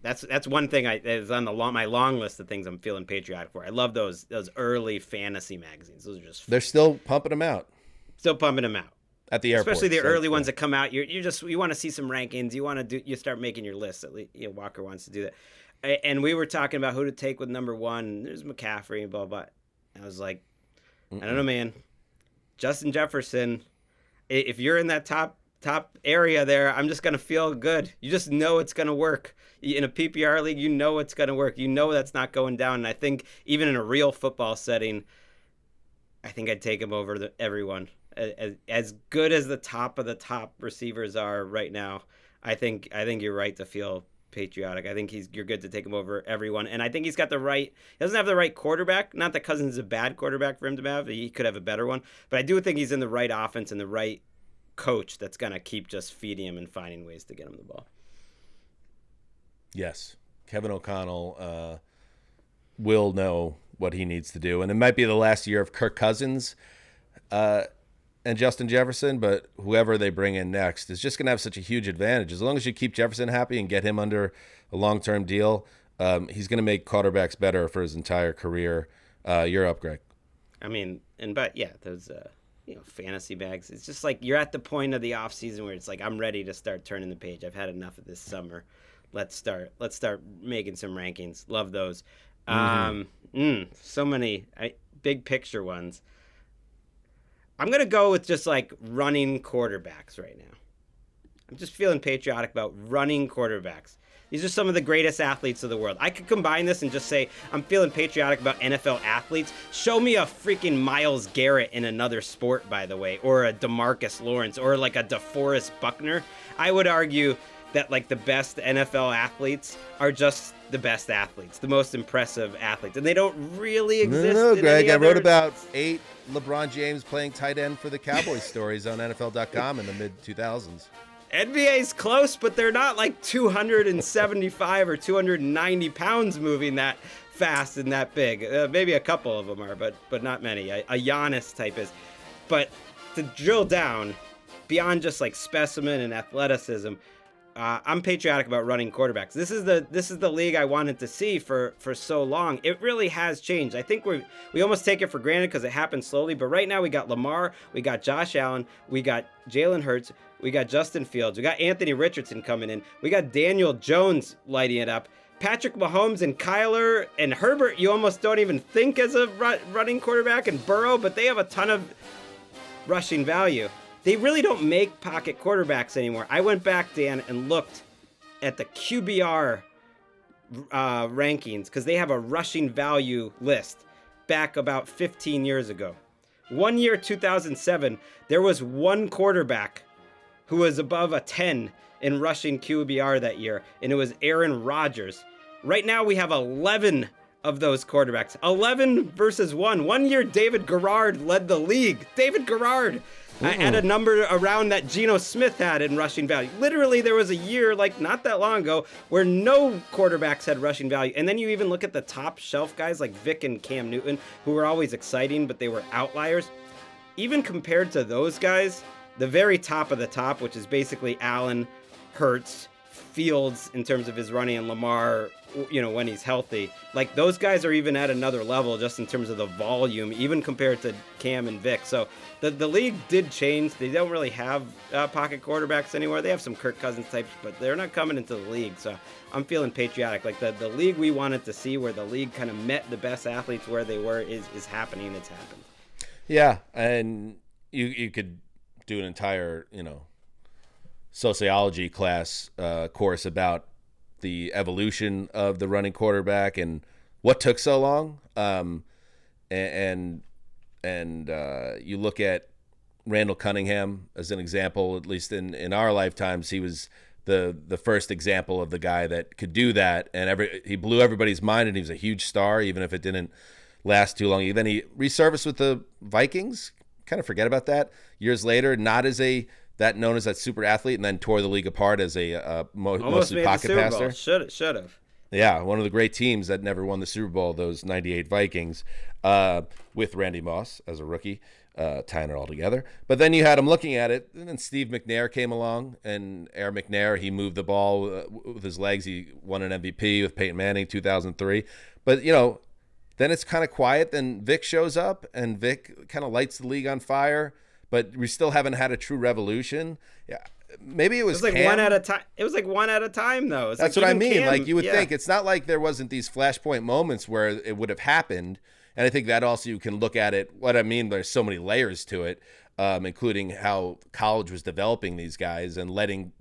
That's one thing that is on my long list of things I'm feeling patriotic for. I love those early fantasy magazines. Those are just they're still pumping them out. Still pumping them out at the airport, especially the early ones that come out. You want to see some rankings. You start making your list. At least Walker wants to do that. And we were talking about who to take with number 1. There's McCaffrey and blah blah. I was like, I don't know, man. Justin Jefferson. If you're in that top area there, I'm just gonna feel good. You just know it's gonna work. In a PPR league, you know it's gonna work. You know that's not going down. And I think even in a real football setting, I think I'd take him over everyone. As good as the top of the top receivers are right now, I think you're right to feel patriotic. I think you're good to take him over everyone. And I think he's got he doesn't have the right quarterback. Not that Cousins is a bad quarterback for him to have. He could have a better one. But I do think he's in the right offense and the right coach that's going to keep just feeding him and finding ways to get him the ball. Yes. Kevin O'Connell will know what he needs to do. And it might be the last year of Kirk Cousins and Justin Jefferson, but whoever they bring in next is just going to have such a huge advantage. As long as you keep Jefferson happy and get him under a long-term deal, he's going to make quarterbacks better for his entire career. You're up, Greg. I mean, those fantasy bags. It's just like you're at the point of the off season where it's like, I'm ready to start turning the page. I've had enough of this summer. Let's start making some rankings. Love those. So many big picture ones. I'm going to go with just like running quarterbacks right now. I'm just feeling patriotic about running quarterbacks. These are some of the greatest athletes of the world. I could combine this and just say I'm feeling patriotic about NFL athletes. Show me a freaking Myles Garrett in another sport, by the way, or a DeMarcus Lawrence, or like a DeForest Buckner. I would argue that like the best NFL athletes are just the best athletes, the most impressive athletes, and they don't really exist. No, Greg. I wrote about 8 LeBron James playing tight end for the Cowboys stories on NFL.com in the mid-2000s. NBA's close, but they're not like 275 or 290 pounds moving that fast and that big. Maybe a couple of them are, but not many. A Giannis type is. But to drill down beyond just like specimen and athleticism, I'm patriotic about running quarterbacks. This is the league I wanted to see for so long. It really has changed. I think we almost take it for granted because it happened slowly. But right now we got Lamar, we got Josh Allen, we got Jalen Hurts, we got Justin Fields, we got Anthony Richardson coming in, we got Daniel Jones lighting it up. Patrick Mahomes and Kyler and Herbert, you almost don't even think as a running quarterback, and Burrow, but they have a ton of rushing value. They really don't make pocket quarterbacks anymore. I went back, Dan, and looked at the QBR rankings because they have a rushing value list back about 15 years ago. One year, 2007, there was one quarterback who was above a 10 in rushing QBR that year, and it was Aaron Rodgers. Right now, we have 11 of those quarterbacks. 11 versus 1. One year, David Garrard led the league. David Garrard at a number around that Geno Smith had in rushing value. Literally, there was a year, like not that long ago, where no quarterbacks had rushing value. And then you even look at the top shelf guys like Vic and Cam Newton, who were always exciting, but they were outliers. even compared to those guys, the very top of the top, which is basically Allen, Hurts, Fields in terms of his running, and Lamar, when he's healthy, like those guys are even at another level just in terms of the volume, even compared to Cam and Vic. So the league did change. They don't really have pocket quarterbacks anymore. They have some Kirk Cousins types, but they're not coming into the league. So I'm feeling patriotic. Like the league we wanted to see, where the league kind of met the best athletes where they were, is happening. It's happened. Yeah, and you could do an entire, sociology class course about the evolution of the running quarterback and what took so long. And you look at Randall Cunningham as an example. At least in our lifetimes, he was the first example of the guy that could do that, and he blew everybody's mind, and he was a huge star, even if it didn't last too long. Then he resurfaced with the Vikings. Kind of forget about that. Years later, not as that known as that super athlete, and then tore the league apart as a mostly pocket passer. Should have. Yeah, one of the great teams that never won the Super Bowl, those 98 Vikings, with Randy Moss as a rookie, tying it all together. But then you had him looking at it, and then Steve McNair came along, and Air McNair, he moved the ball with his legs. He won an MVP with Peyton Manning 2003. But, then it's kind of quiet. Then Vic shows up, and Vic kind of lights the league on fire. But we still haven't had a true revolution. Yeah, maybe it was like Cam. one at a time. It was like one at a time, though. It's That's like what I mean. Cam, like you would think, it's not like there wasn't these flashpoint moments where it would have happened. And I think that also you can look at it. What I mean, there's so many layers to it, including how college was developing these guys and letting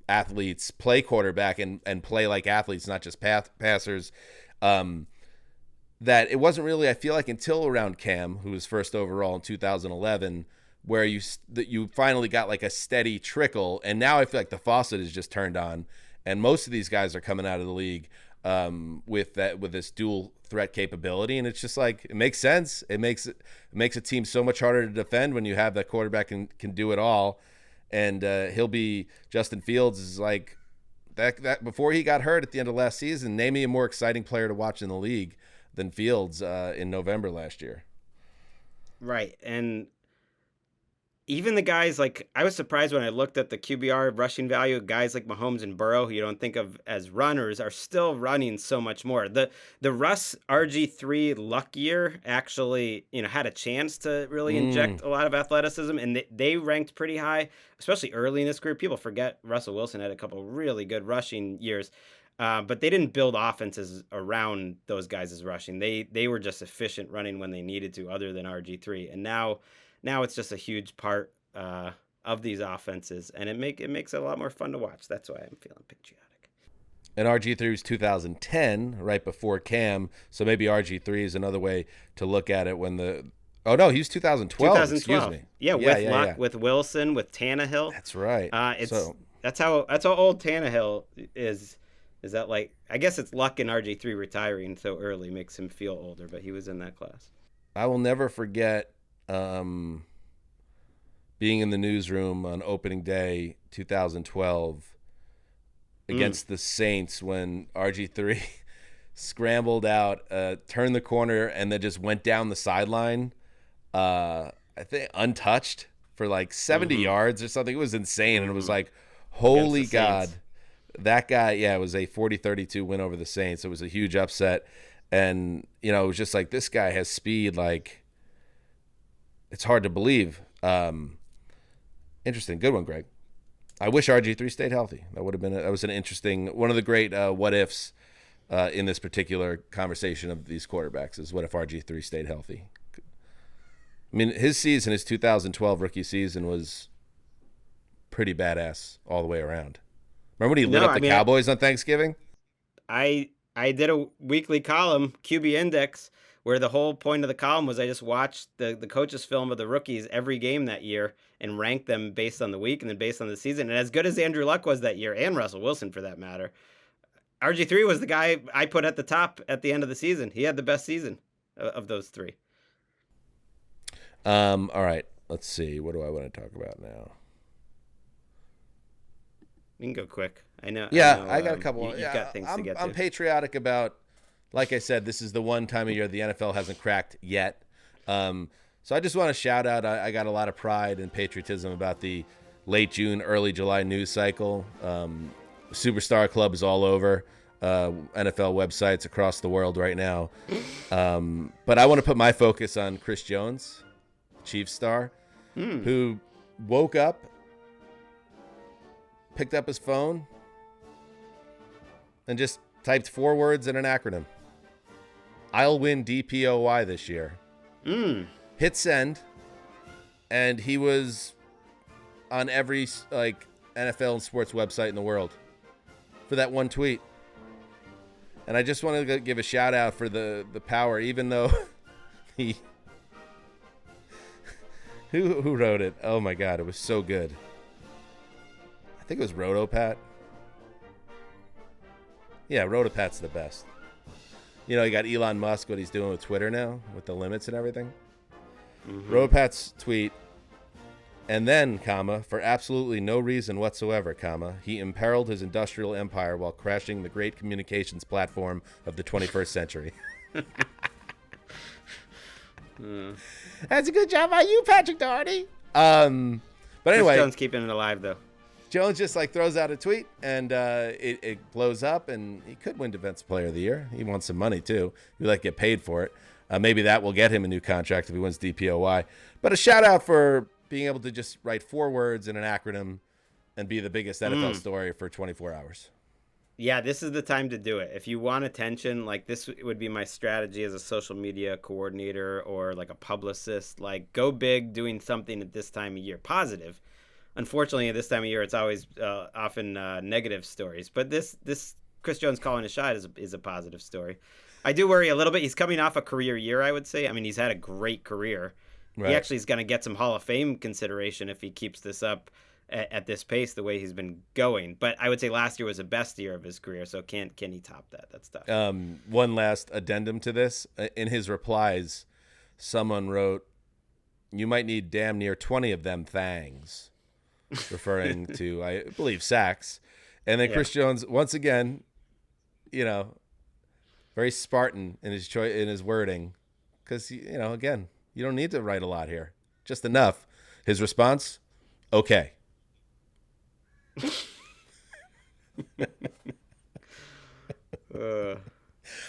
athletes play quarterback and play like athletes, not just passers. That it wasn't really, I feel like, until around Cam, who was first overall in 2011, where you finally got like a steady trickle. And now I feel like the faucet is just turned on, and most of these guys are coming out of the league with this dual threat capability. And it's just like, it makes sense. It makes a team so much harder to defend when you have that quarterback can do it all. And Justin Fields is like that before he got hurt at the end of last season. Name me a more exciting player to watch in the league than Fields in November last year. Right. And even the guys, like, I was surprised when I looked at the QBR rushing value. Guys like Mahomes and Burrow, who you don't think of as runners, are still running so much more. The Russ RG3 luck year actually, had a chance to really inject a lot of athleticism, and they ranked pretty high, especially early in this career. People forget Russell Wilson had a couple really good rushing years. But they didn't build offenses around those guys' rushing. They were just efficient running when they needed to, other than RG3. And now it's just a huge part of these offenses, and it makes it a lot more fun to watch. That's why I'm feeling patriotic. And RG3 was 2010, right before Cam. So maybe RG3 is another way to look at it. Oh no, he was 2012. Excuse me. Yeah, with Luck, with Wilson, with Tannehill. That's right. That's how old Tannehill is. Is that, like, I guess it's Luck and RG3 retiring so early makes him feel older, but he was in that class. I will never forget being in the newsroom on opening day 2012 against the Saints when RG3 scrambled out, turned the corner, and then just went down the sideline, I think untouched for like 70 yards or something. It was insane, and it was like, holy God. That guy, it was a 40-32 win over the Saints. It was a huge upset. And, it was just like, this guy has speed. Like, it's hard to believe. Interesting. Good one, Greg. I wish RG3 stayed healthy. That was an interesting, one of the great what ifs in this particular conversation of these quarterbacks is what if RG3 stayed healthy? I mean, his 2012 rookie season was pretty badass all the way around. Remember when he lit up the Cowboys on Thanksgiving? I did a weekly column, QB Index, where the whole point of the column was I just watched the coaches' film of the rookies every game that year and ranked them based on the week and then based on the season. And as good as Andrew Luck was that year, and Russell Wilson for that matter, RG3 was the guy I put at the top at the end of the season. He had the best season of those three. All right. Let's see. What do I want to talk about now? You can go quick. I know. I got a couple. You've got things to get to. I'm patriotic about, like I said, this is the one time of year the NFL hasn't cracked yet. So I just want to shout out, I got a lot of pride and patriotism about the late June, early July news cycle. Superstar clubs all over, NFL websites across the world right now. But I want to put my focus on Chris Jones, Chiefs star, who woke up, picked up his phone, and just typed 4 words in an acronym. I'll win DPOY this year. Hit send, and he was on every like NFL and sports website in the world for that one tweet. And I just wanted to give a shout out for the power, even though he who wrote it? Oh my God, it was so good. I think it was Rotopat. Yeah, Rotopat's the best. You know, you got Elon Musk, what he's doing with Twitter now, with the limits and everything. Rotopat's tweet, and then, comma, for absolutely no reason whatsoever, comma, he imperiled his industrial empire while crashing the great communications platform of the 21st century. That's a good job by you, Patrick Doherty. But anyway, Chris Jones keeping it alive, though. Jones just like throws out a tweet, and it blows up, and he could win Defensive Player of the Year. He wants some money too. He like get paid for it. Maybe that will get him a new contract if he wins DPOY. But a shout out for being able to just write 4 words in an acronym and be the biggest NFL story for 24 hours. Yeah, this is the time to do it. If you want attention, like this would be my strategy as a social media coordinator or like a publicist. Like go big doing something at this time of year. Positive. Unfortunately, at this time of year, it's always often negative stories. But this Chris Jones calling a shot is a positive story. I do worry a little bit. He's coming off a career year, I would say. I mean, he's had a great career. Right. He actually is going to get some Hall of Fame consideration if he keeps this up at this pace the way he's been going. But I would say last year was the best year of his career, so can he top that? That's tough. One last addendum to this. In his replies, someone wrote, "You might need damn near 20 of them thangs," referring to, I believe, sacks. And then Chris Jones, once again, you know, very Spartan in his choice, in his wording, because, you know, again, you don't need to write a lot here, just enough. His response, okay.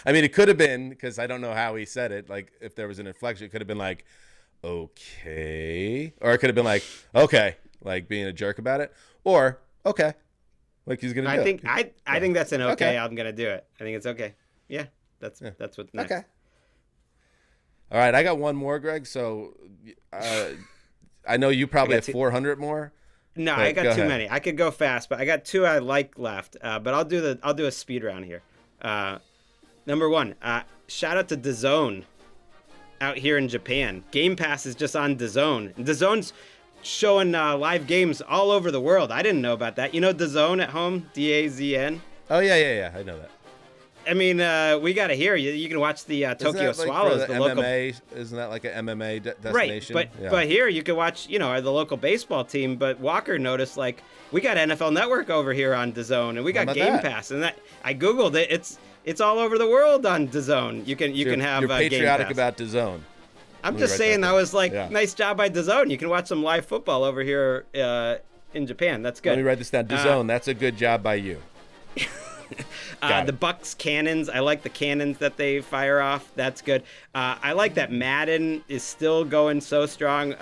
I mean, it could have been, because I don't know how he said it, like if there was an inflection, it could have been like, okay, or it could have been like, okay, like being a jerk about it, or okay, like he's gonna do it. I think that's an okay. I'm gonna do it. I think it's okay. Yeah, that's what's next. Okay. All right, I got one more, Greg. So I know you probably have 400 more. No, I got too many. I could go fast, but I got 2 I like left. But I'll do a speed round here. Number 1, shout out to DAZN out here in Japan. Game Pass is just on DAZN. And DAZN's showing live games all over the world. I didn't know about that. You know DAZN at home? DAZN? Oh, yeah. I know that. I mean, we got to hear you. You can watch the Tokyo like Swallows. The MMA, isn't that like an MMA destination? Right, but here you can watch, you know, the local baseball team. But Walker noticed, like, we got NFL Network over here on DAZN, and we got Game Pass. And that I googled it. It's all over the world on DAZN. You can have you're patriotic Game Pass. about DAZN. I'm just saying, I was like, nice job by DAZN. You can watch some live football over here in Japan. That's good. Let me write this down. DAZN. That's a good job by you. The Bucks cannons, I like the cannons that they fire off. That's good. I like that Madden is still going so strong.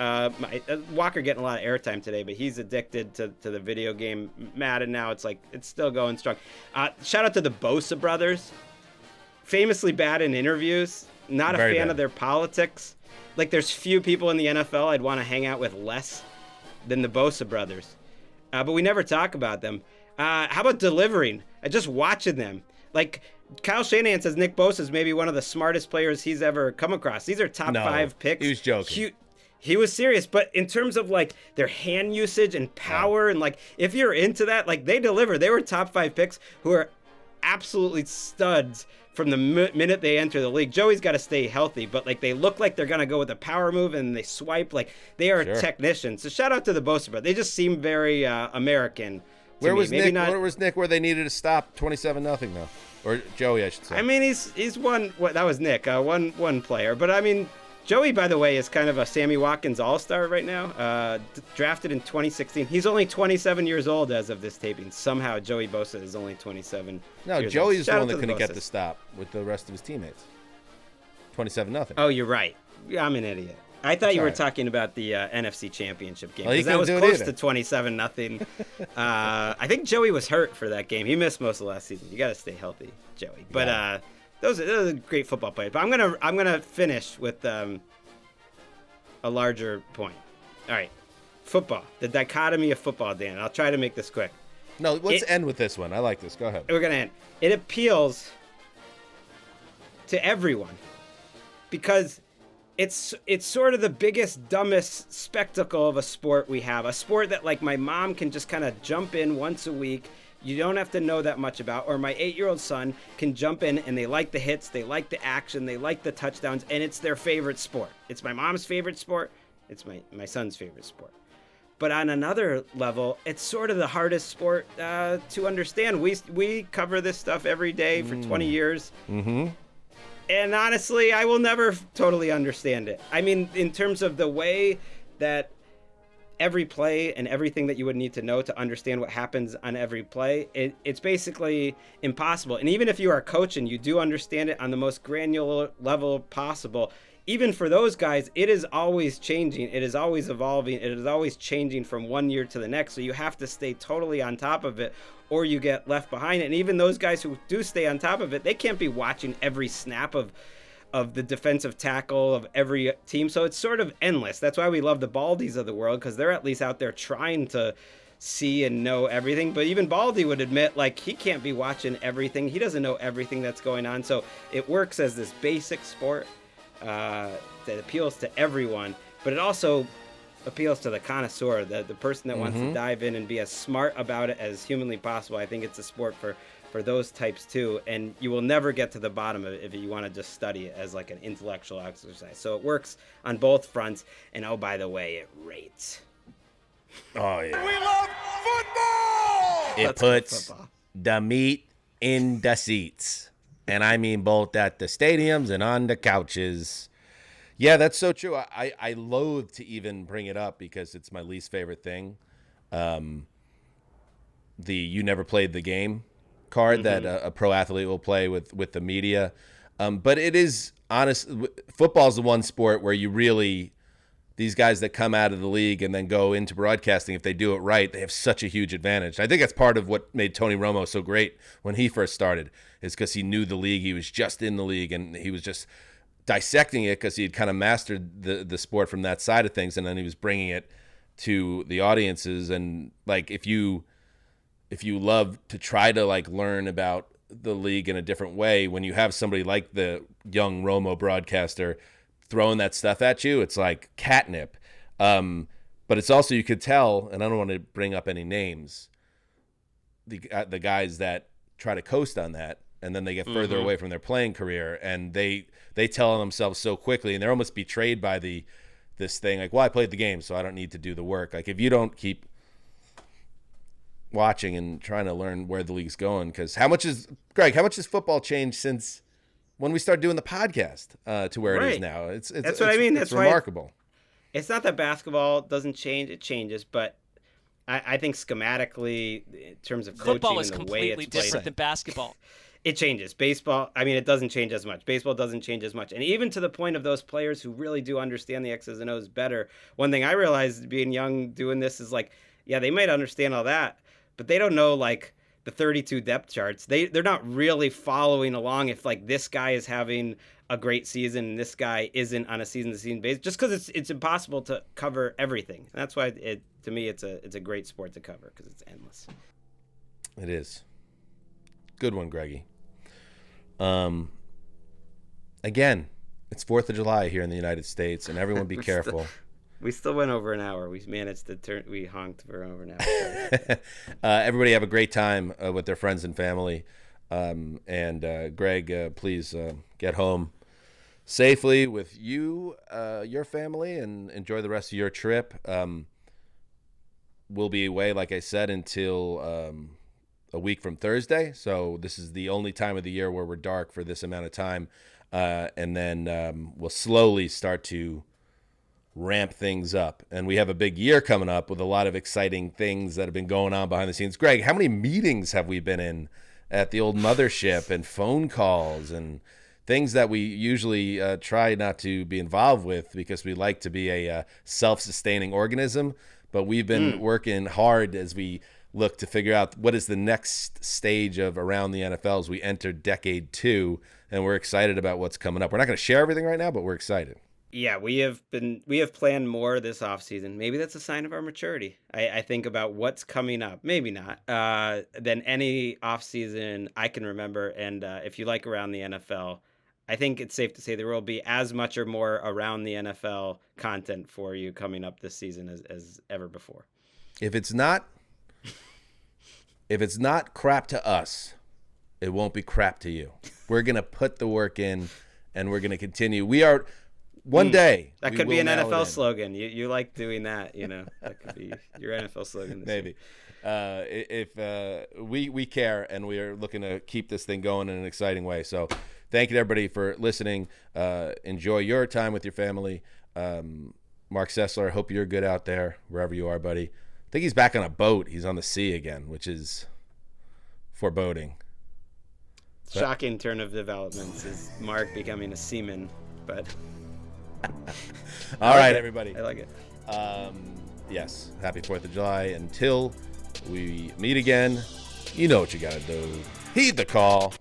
Walker getting a lot of airtime today, but he's addicted to the video game Madden now. It's like it's still going strong. Shout out to the Bosa brothers. Famously bad in interviews. Not a fan of their politics. Like there's few people in the NFL I'd want to hang out with less than the Bosa brothers. But we never talk about them. How about delivering? Just watching them. Like, Kyle Shanahan says Nick Bosa is maybe one of the smartest players he's ever come across. These are top 5 picks. He was joking. He was serious. But in terms of, like, their hand usage and power and, like, if you're into that, like, they deliver. They were top 5 picks who are absolutely studs from the minute they enter the league. Joey's got to stay healthy, but, like, they look like they're going to go with a power move and they swipe. Like, they are technicians. So shout out to the Bosa brothers. They just seem very American. Where was Nick? Where was Nick? Where they needed to stop 27-0 though, or Joey, I should say. I mean, he's one. That was Nick, one player. But I mean, Joey, by the way, is kind of a Sammy Watkins all-star right now. Drafted in 2016. He's only 27 years old as of this taping. Somehow, Joey Bosa is only 27. No, years Joey's old. the Shout one out that to couldn't get Bosas. the stop with the rest of his teammates. 27-0. Oh, you're right. Yeah, I'm an idiot. I thought you were all right. talking about the NFC Championship game. Well, he 'cause that was couldn't do it close either. to 27-0. I think Joey was hurt for that game. He missed most of last season. You got to stay healthy, Joey. But Yeah. those are great football players. But I'm gonna finish with a larger point. All right, football. The dichotomy of football, Dan. I'll try to make this quick. No, let's end with this one. I like this. Go ahead. We're gonna end. It appeals to everyone because it's sort of the biggest, dumbest spectacle of a sport we have. A sport that like my mom can just kind of jump in once a week. You don't have to know that much about, or my 8-year-old son can jump in and they like the hits, they like the action, they like the touchdowns, and it's their favorite sport. It's my mom's favorite sport. It's my son's favorite sport. But on another level, it's sort of the hardest sport to understand. We cover this stuff every day for 20 years. Mm-hmm. And honestly, I will never totally understand it. I mean, in terms of the way that every play and everything that you would need to know to understand what happens on every play, it's basically impossible. And even if you are a coach and you do understand it on the most granular level possible, even for those guys, it is always changing. It is always evolving. It is always changing from one year to the next. So you have to stay totally on top of it or you get left behind. And even those guys who do stay on top of it, they can't be watching every snap of the defensive tackle of every team. So it's sort of endless. That's why we love the Baldies of the world, because they're at least out there trying to see and know everything. But even Baldy would admit, like, he can't be watching everything. He doesn't know everything that's going on. So it works as this basic sport that appeals to everyone, but it also appeals to the connoisseur, the person that wants to dive in and be as smart about it as humanly possible. I think it's a sport for those types too, and you will never get to the bottom of it if you want to just study it as like an intellectual exercise. So it works on both fronts, and oh, by the way, it rates. Oh, yeah. We love football! It Let's go puts football. the meat in the seats. And I mean both at the stadiums and on the couches. Yeah, that's so true. I loathe to even bring it up because it's my least favorite thing. The you never played the game card that a pro athlete will play with the media. But it is honest. Football is the one sport where you really, these guys that come out of the league and then go into broadcasting, if they do it right, they have such a huge advantage. I think that's part of what made Tony Romo so great when he first started, is because he knew the league. He was just in the league and he was just dissecting it because he had kind of mastered the sport from that side of things, and then he was bringing it to the audiences. And like if you love to try to like learn about the league in a different way, when you have somebody like the young Romo broadcaster throwing that stuff at you, it's like catnip. But it's also, you could tell, and I don't want to bring up any names, the guys that try to coast on that, and then they get further away from their playing career, and they tell on themselves so quickly, and they're almost betrayed by this thing like, well, I played the game, so I don't need to do the work. Like if you don't keep watching and trying to learn where the league's going, because how much has football changed since when we started doing the podcast to where it is now? It's That's what I mean. It's That's remarkable. It's not that basketball doesn't change; it changes, but I think schematically, in terms of coaching Football is and the way completely it's played, different than basketball. it changes. Baseball, I mean, it doesn't change as much. Baseball doesn't change as much. And even to the point of those players who really do understand the X's and O's better, one thing I realized being young doing this is like, yeah, they might understand all that, but they don't know like the 32 depth charts. They're not really following along if like this guy is having a great season and this guy isn't on a season-to-season basis, just because it's impossible to cover everything. And that's why to me it's a great sport to cover, because it's endless. It is. Good one, Greggy. Again, it's 4th of July here in the United States, and everyone be careful. We still went over an hour. We managed to we honked for over an hour. Everybody have a great time with their friends and family. And Greg, please get home safely with you, your family, and enjoy the rest of your trip. We'll be away, like I said, until a week from Thursday. So this is the only time of the year where we're dark for this amount of time. and then we'll slowly start to ramp things up. And we have a big year coming up with a lot of exciting things that have been going on behind the scenes. Greg, how many meetings have we been in at the old mothership, and phone calls and things that we usually try not to be involved with because we like to be a self-sustaining organism? But we've been working hard as we look to figure out what is the next stage of Around the NFL as we enter decade 2, and we're excited about what's coming up. We're not going to share everything right now, but we're excited. Yeah, we have planned more this offseason. Maybe that's a sign of our maturity. I think about what's coming up, maybe not, than any offseason I can remember. And if you like Around the NFL, I think it's safe to say there will be as much or more Around the NFL content for you coming up this season as ever before. If it's not crap to us, it won't be crap to you. We're going to put the work in, and we're going to continue. We are... One day. That could be an NFL slogan. You like doing that, That could be your NFL slogan. Maybe. If we care, and we are looking to keep this thing going in an exciting way. So thank you to everybody for listening. Enjoy your time with your family. Mark Sessler, I hope you're good out there, wherever you are, buddy. I think he's back on a boat. He's on the sea again, which is foreboding. Shocking turn of developments is Mark becoming a seaman, but... All right, everybody. I like it. Yes, happy 4th of July. Until we meet again, you know what you got to do. Heed the call.